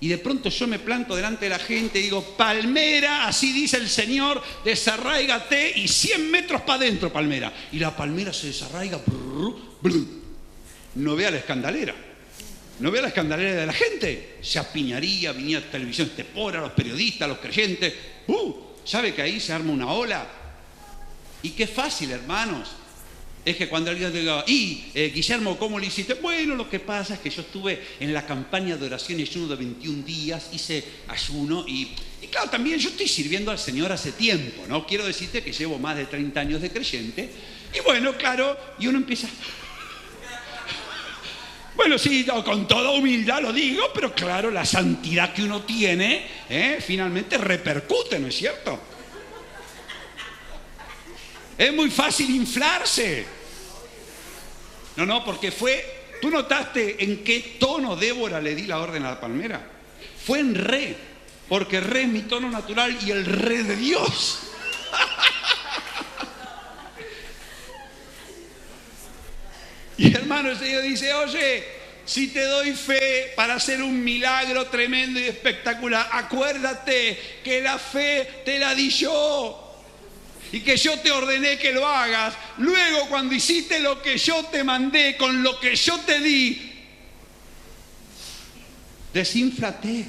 y de pronto yo me planto delante de la gente y digo, palmera, así dice el Señor, desarráigate y 100 metros para adentro, palmera. Y la palmera se desarraiga, no vea la escandalera. No vea la escandalera de la gente. Se apiñaría, venía televisión Estepona, los periodistas, los creyentes. ¿Sabe que ahí se arma una ola? Y qué fácil, hermanos. Es que cuando alguien diga, Guillermo, ¿cómo lo hiciste? Bueno, lo que pasa es que yo estuve en la campaña de oración y ayuno de 21 días, hice ayuno y claro, también yo estoy sirviendo al Señor hace tiempo, ¿no? Quiero decirte que llevo más de 30 años de creyente. Y bueno, claro, y uno empieza... Bueno, sí, con toda humildad lo digo, pero claro, la santidad que uno tiene, finalmente repercute, ¿no es cierto? Es muy fácil inflarse. No, porque fue... ¿Tú notaste en qué tono, Débora, le di la orden a la palmera? Fue en re, porque re es mi tono natural y el re de Dios. Y hermano, el Señor dice, oye, si te doy fe para hacer un milagro tremendo y espectacular, acuérdate que la fe te la di yo y que yo te ordené que lo hagas. Luego, cuando hiciste lo que yo te mandé, con lo que yo te di, desínflate,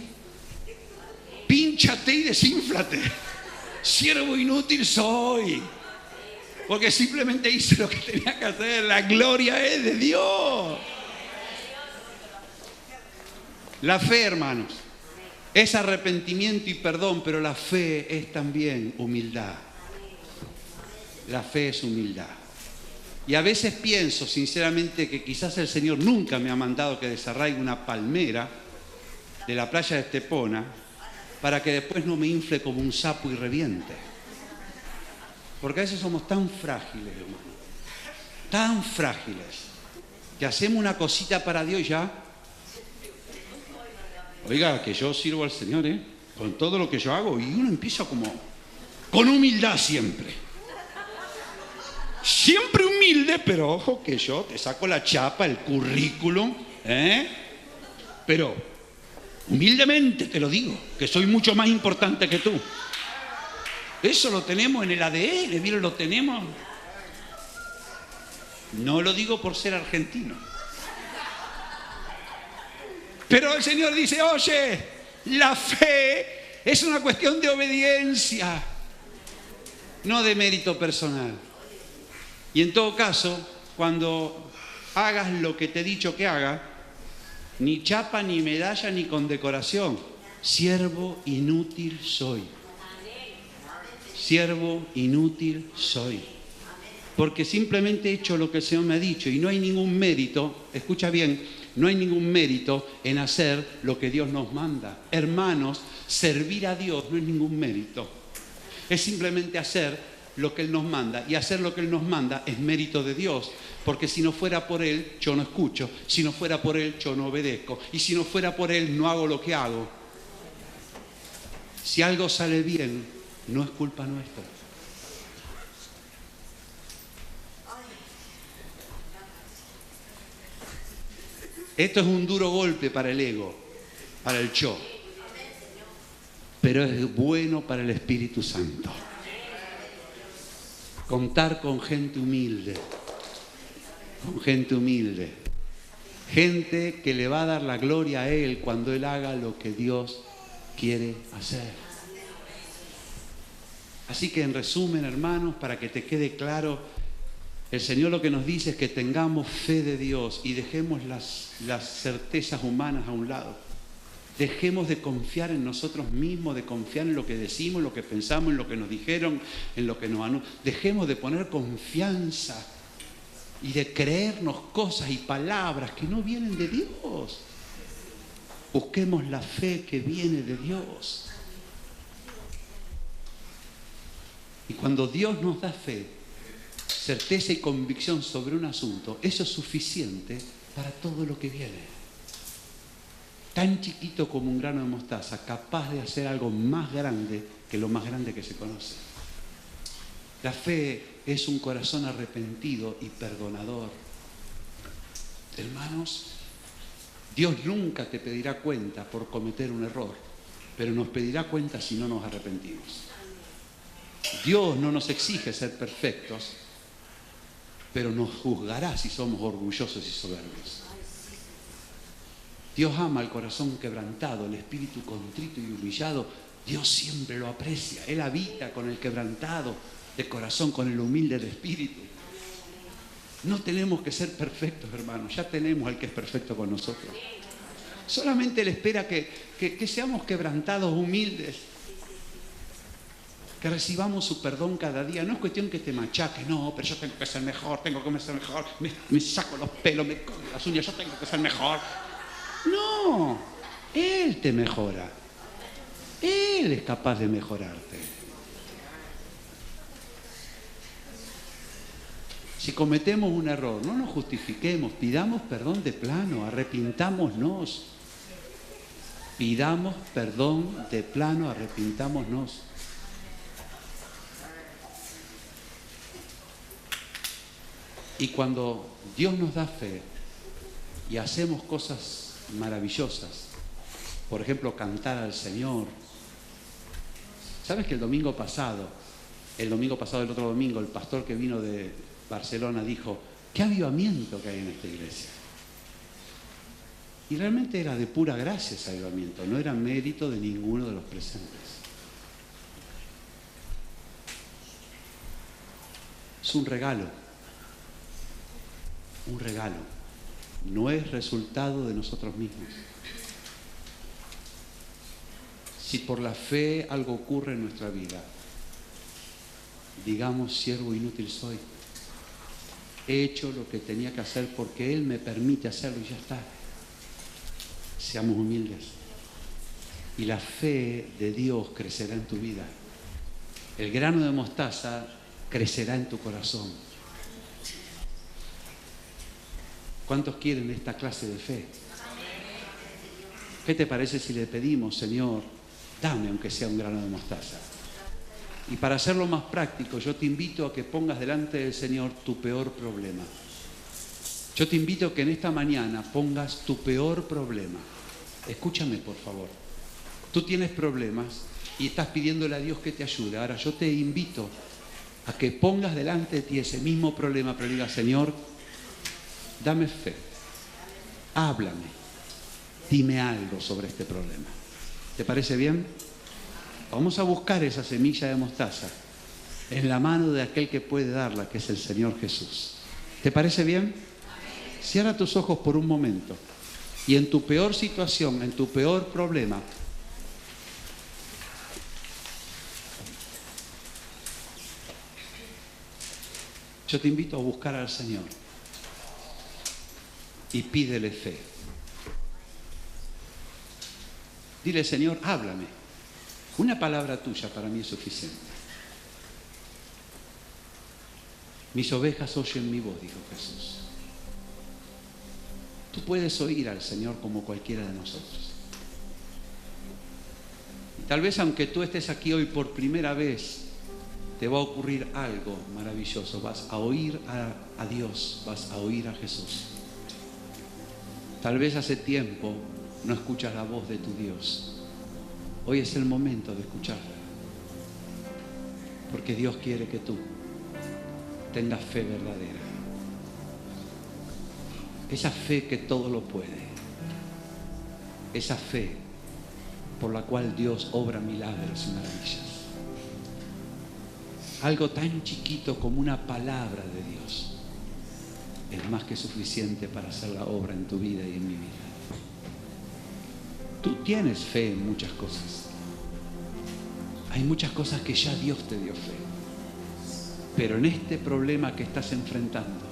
pínchate y desínflate. Siervo inútil soy. Porque simplemente hice lo que tenía que hacer. La gloria es de Dios. La fe, hermanos, es arrepentimiento y perdón, pero la fe es también humildad. La fe es humildad. Y a veces pienso, sinceramente, que quizás el Señor nunca me ha mandado que desarraigue una palmera de la playa de Estepona para que después no me infle como un sapo y reviente. Porque a veces somos tan frágiles, hermano, tan frágiles, que hacemos una cosita para Dios ya. Oiga, que yo sirvo al Señor, con todo lo que yo hago, y uno empieza como, con humildad siempre. Siempre humilde, pero ojo que yo te saco la chapa, el currículum, pero humildemente te lo digo, que soy mucho más importante que tú. Eso lo tenemos en el ADN, miren, lo tenemos. No lo digo por ser argentino. Pero el Señor dice, oye, la fe Es una cuestión de obediencia, no de mérito personal. Y en todo caso, cuando hagas lo que te he dicho que haga, ni chapa, ni medalla, ni condecoración. Siervo inútil soy. Siervo inútil soy. Porque simplemente he hecho lo que el Señor me ha dicho y no hay ningún mérito, escucha bien, no hay ningún mérito en hacer lo que Dios nos manda. Hermanos, servir a Dios no es ningún mérito. Es simplemente hacer lo que Él nos manda. Y hacer lo que Él nos manda es mérito de Dios. Porque si no fuera por Él, yo no escucho. Si no fuera por Él, yo no obedezco. Y si no fuera por Él, no hago lo que hago. Si algo sale bien, no es culpa nuestra. Esto es un duro golpe para el ego, para el yo. Pero es bueno para el Espíritu Santo. Contar con gente humilde. Con gente humilde. Gente que le va a dar la gloria a Él cuando Él haga lo que Dios quiere hacer. Así que en resumen, hermanos, para que te quede claro, el Señor lo que nos dice es que tengamos fe de Dios y dejemos las certezas humanas a un lado. Dejemos de confiar en nosotros mismos, de confiar en lo que decimos, en lo que pensamos, en lo que nos dijeron, en lo que nos anuncian. Dejemos de poner confianza y de creernos cosas y palabras que no vienen de Dios. Busquemos la fe que viene de Dios. Y cuando Dios nos da fe, certeza y convicción sobre un asunto, eso es suficiente para todo lo que viene. Tan chiquito como un grano de mostaza, capaz de hacer algo más grande que lo más grande que se conoce. La fe es un corazón arrepentido y perdonador. Hermanos, Dios nunca te pedirá cuenta por cometer un error, pero nos pedirá cuenta si no nos arrepentimos. Dios no nos exige ser perfectos, pero nos juzgará si somos orgullosos y soberbios. Dios ama el corazón quebrantado, el espíritu contrito y humillado. Dios siempre lo aprecia. Él habita con el quebrantado de corazón, con el humilde de espíritu. No tenemos que ser perfectos, hermanos. Ya tenemos al que es perfecto con nosotros. Solamente Él espera que seamos quebrantados, humildes. Que recibamos su perdón cada día. No es cuestión que te machaques. No, pero yo tengo que ser mejor, tengo que ser mejor. Me saco los pelos, me como las uñas, yo tengo que ser mejor. No, Él te mejora. Él es capaz de mejorarte. Si cometemos un error, no nos justifiquemos, pidamos perdón de plano, arrepintámonos. Pidamos perdón de plano, arrepintámonos. Y cuando Dios nos da fe y hacemos cosas maravillosas, por ejemplo, cantar al Señor. ¿Sabes que el otro domingo, el pastor que vino de Barcelona dijo, qué avivamiento que hay en esta iglesia? Y realmente era de pura gracia ese avivamiento, no era mérito de ninguno de los presentes. Es un regalo. Un regalo. No es resultado de nosotros mismos. Si por la fe algo ocurre en nuestra vida, digamos, siervo inútil soy. He hecho lo que tenía que hacer porque Él me permite hacerlo y ya está. Seamos humildes. Y la fe de Dios crecerá en tu vida. El grano de mostaza crecerá en tu corazón. ¿Cuántos quieren esta clase de fe? ¿Qué te parece si le pedimos, Señor, dame aunque sea un grano de mostaza? Y para hacerlo más práctico, yo te invito a que pongas delante del Señor tu peor problema. Yo te invito a que en esta mañana pongas tu peor problema. Escúchame, por favor. Tú tienes problemas y estás pidiéndole a Dios que te ayude. Ahora yo te invito a que pongas delante de ti ese mismo problema, pero digas, Señor, dame fe, háblame, dime algo sobre este problema. ¿Te parece bien? Vamos a buscar esa semilla de mostaza en la mano de aquel que puede darla, que es el Señor Jesús. ¿Te parece bien? Cierra tus ojos por un momento y en tu peor situación, en tu peor problema, yo te invito a buscar al Señor y pídele fe. Dile, Señor, háblame. Una palabra tuya para mí es suficiente. Mis ovejas oyen mi voz, dijo Jesús. Tú puedes oír al Señor como cualquiera de nosotros. Y tal vez aunque tú estés aquí hoy por primera vez, te va a ocurrir algo maravilloso. Vas a oír a Dios, vas a oír a Jesús. Tal vez hace tiempo no escuchas la voz de tu Dios. Hoy es el momento de escucharla. Porque Dios quiere que tú tengas fe verdadera. Esa fe que todo lo puede. Esa fe por la cual Dios obra milagros y maravillas. Algo tan chiquito como una palabra de Dios es más que suficiente para hacer la obra en tu vida y en mi vida. Tú tienes fe en muchas cosas. Hay muchas cosas que ya Dios te dio fe. Pero en este problema que estás enfrentando,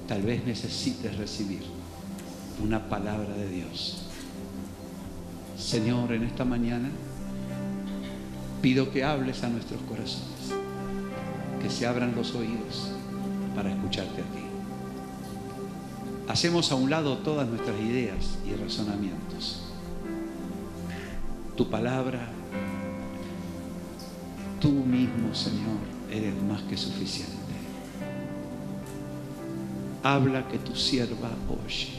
tal vez necesites recibir una palabra de Dios. Señor, en esta mañana pido que hables a nuestros corazones, que se abran los oídos para escucharte a ti. Hacemos a un lado todas nuestras ideas y razonamientos. Tu palabra, tú mismo, Señor, eres más que suficiente. Habla que tu sierva oye.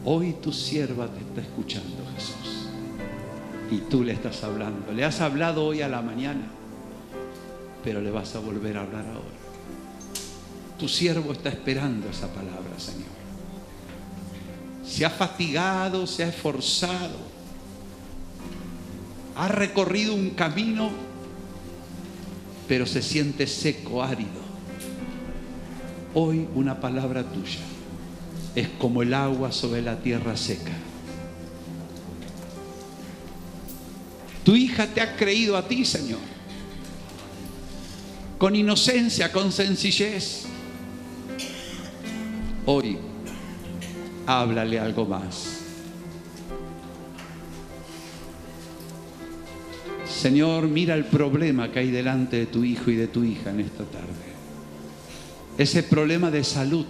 Hoy tu sierva te está escuchando, Jesús. Y tú le estás hablando. Le has hablado hoy a la mañana, pero le vas a volver a hablar ahora. Tu siervo está esperando esa palabra, Señor. Se ha fatigado, se ha esforzado, ha recorrido un camino, pero se siente seco, árido. Hoy una palabra tuya es como el agua sobre la tierra seca. Tu hija te ha creído a ti, Señor, con inocencia, con sencillez. Hoy, háblale algo más. Señor, mira el problema que hay delante de tu hijo y de tu hija en esta tarde. Ese problema de salud,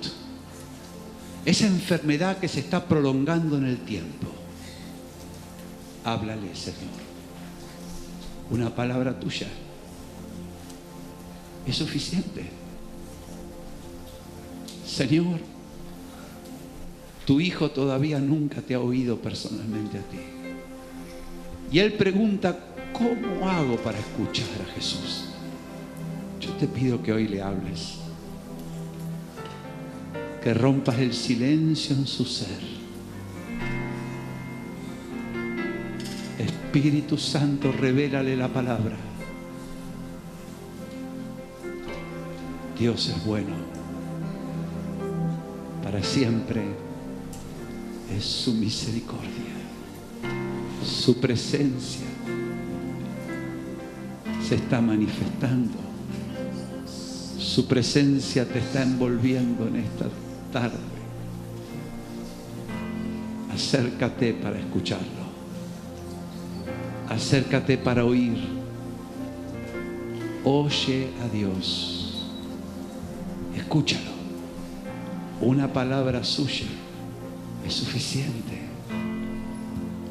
esa enfermedad que se está prolongando en el tiempo. Háblale, Señor. Una palabra tuya es suficiente. Señor, tu hijo todavía nunca te ha oído personalmente a ti. Y él pregunta, ¿cómo hago para escuchar a Jesús? Yo te pido que hoy le hables. Que rompas el silencio en su ser. Espíritu Santo, revélale la palabra. Dios es bueno. Para siempre es su misericordia, su presencia se está manifestando. Su presencia te está envolviendo en esta tarde. Acércate para escucharlo. Acércate para oír. Oye a Dios. Escúchalo. Una palabra suya es suficiente.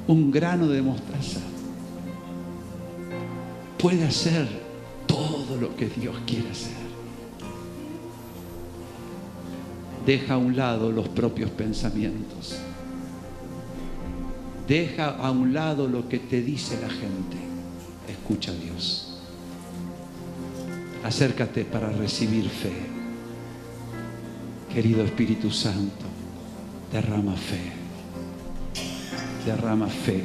Un grano de mostaza puede hacer todo lo que Dios quiere hacer. Deja a un lado los propios pensamientos. Deja a un lado lo que te dice la gente. Escucha a Dios. Acércate para recibir fe. Querido Espíritu Santo, derrama fe. Derrama fe.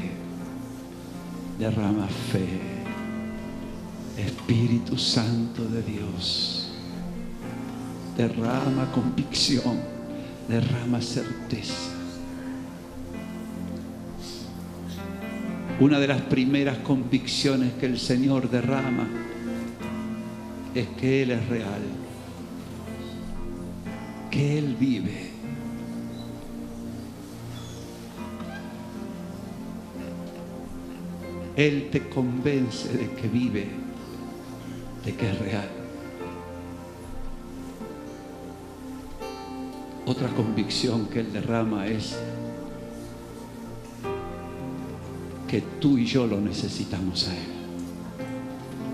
Derrama fe. Espíritu Santo de Dios. Derrama convicción. Derrama certeza. Una de las primeras convicciones que el Señor derrama es que Él es real, que Él vive. Él te convence de que vive, de que es real. Otra convicción que Él derrama es que tú y yo lo necesitamos a Él.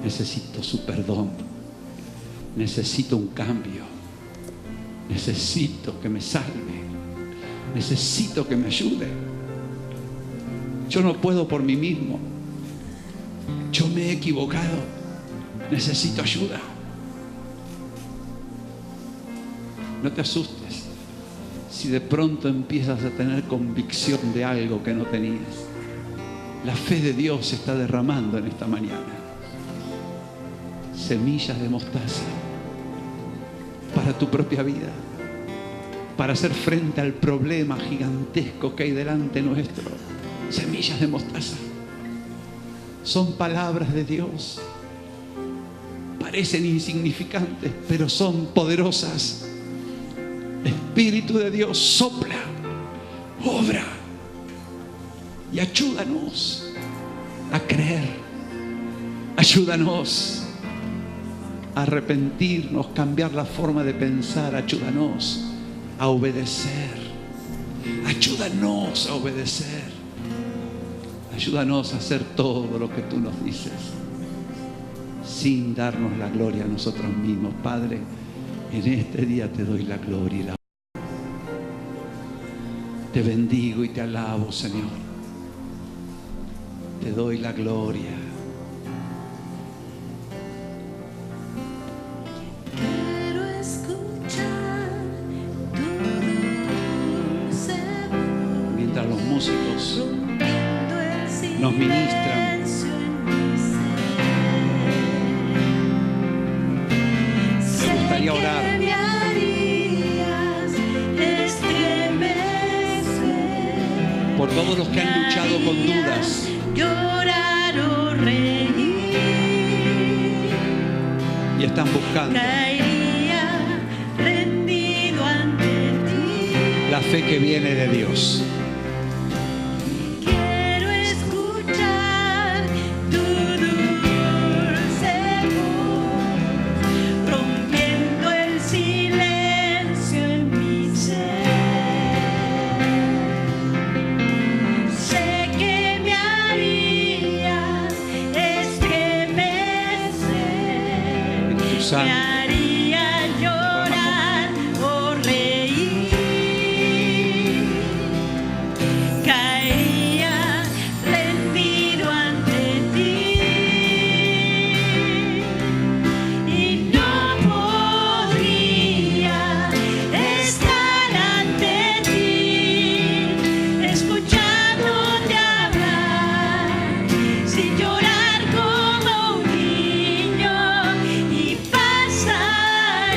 Necesito su perdón. Necesito un cambio. Necesito que me salve. Necesito que me ayude. Yo no puedo por mí mismo. Yo me he equivocado. Necesito ayuda. No te asustes si de pronto empiezas a tener convicción de algo que no tenías. La fe de Dios se está derramando en esta mañana. Semillas de mostaza para tu propia vida, para hacer frente al problema gigantesco que hay delante nuestro. Semillas de mostaza. Son palabras de Dios. Parecen insignificantes, pero son poderosas. Espíritu de Dios, sopla, obra y ayúdanos a creer. Ayúdanos a arrepentirnos, cambiar la forma de pensar. Ayúdanos a obedecer. Ayúdanos a obedecer. Ayúdanos a hacer todo lo que tú nos dices, sin darnos la gloria a nosotros mismos. Padre, en este día te doy la gloria y la honra. Te bendigo y te alabo, Señor. Te doy la gloria. Quiero escuchar tu dulce voz. Mientras los músicos Rompiendo el nos ministran, silencio en mi ser. me gustaría orar. Sé que me harías estremecer. Por todos los que han luchado con dudas, Llorar o reír. y están buscando Caería rendido ante ti. la fe que viene de Dios. Quiero escuchar tu dulce voz, rompiendo el silencio en mi ser. Sé que me harías estremecer, Espíritu me Santo, haría llorar o reír. Caería rendido ante ti y no podría estar ante ti escuchándote hablar sin llorar como un niño, y pasaría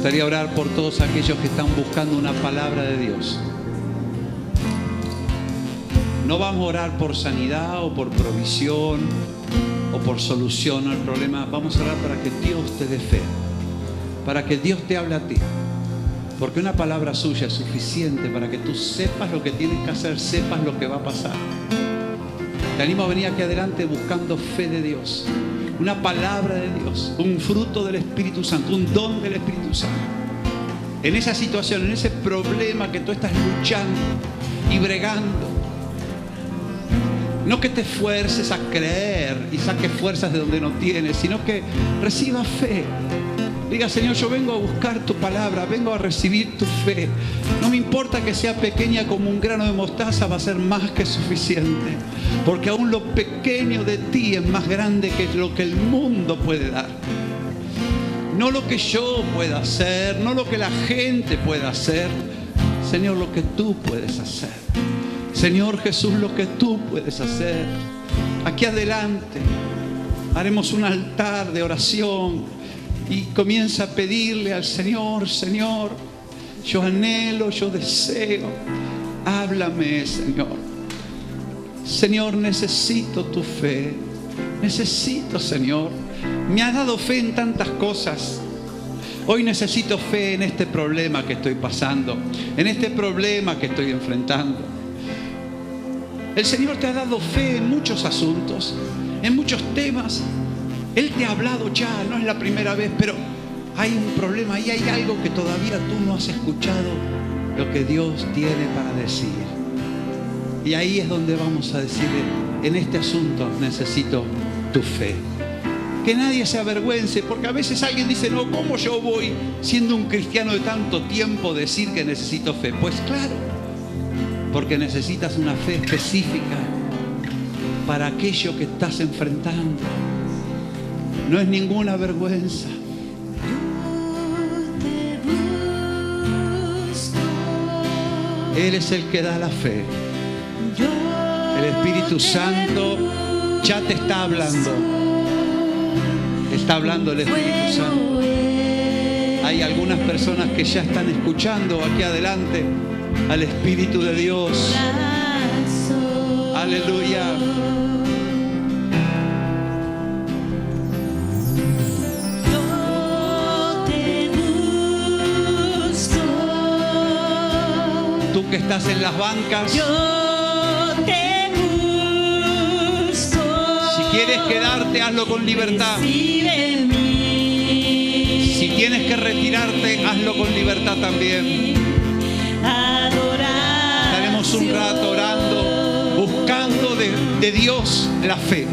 gustaría orar por todos aquellos que están buscando una palabra de Dios. No vamos a orar por sanidad o por provisión o por solución al problema. Vamos a orar para que Dios te dé fe, para que Dios te hable a ti. Porque una palabra suya es suficiente para que tú sepas lo que tienes que hacer, sepas lo que va a pasar. Te animo a venir aquí adelante buscando fe de Dios, una palabra de Dios, un fruto del Espíritu Santo, un don del Espíritu Santo. En esa situación, en ese problema que tú estás luchando y bregando, no que te esfuerces a creer y saques fuerzas de donde no tienes, sino que recibas fe. Diga: Señor, yo vengo a buscar tu palabra, vengo a recibir tu fe. No me importa que sea pequeña como un grano de mostaza, va a ser más que suficiente. Porque aún lo pequeño de ti es más grande que lo que el mundo puede dar. No lo que yo pueda hacer, no lo que la gente pueda hacer. Señor, lo que tú puedes hacer. Señor Jesús, lo que tú puedes hacer. Aquí adelante haremos un altar de oración y comienza a pedirle al Señor: Señor, yo anhelo, yo deseo, háblame, Señor. Señor, necesito tu fe. Necesito, Señor. Me has dado fe en tantas cosas. Hoy necesito fe en este problema que estoy pasando, en este problema que estoy enfrentando. El Señor te ha dado fe en muchos asuntos, en muchos temas. Él te ha hablado ya, no es la primera vez, pero hay un problema y hay algo que todavía tú no has escuchado, lo que Dios tiene para decir. Y ahí es donde vamos a decirle: en este asunto necesito tu fe. Que nadie se avergüence, porque a veces alguien dice: no, ¿cómo yo voy, siendo un cristiano de tanto tiempo, decir que necesito fe? Pues claro, porque necesitas una fe específica para aquello que estás enfrentando. No es ninguna vergüenza. Él es el que da la fe. El Espíritu Santo ya te está hablando. Está hablando el Espíritu Santo. Hay algunas personas que ya están escuchando aquí adelante al Espíritu de Dios. Aleluya. Tú que estás en las bancas, Yo te busco. si quieres quedarte, hazlo con libertad. Recibe mi Si tienes que retirarte, hazlo con libertad también. adoración. Estaremos un rato orando, buscando de Dios la fe.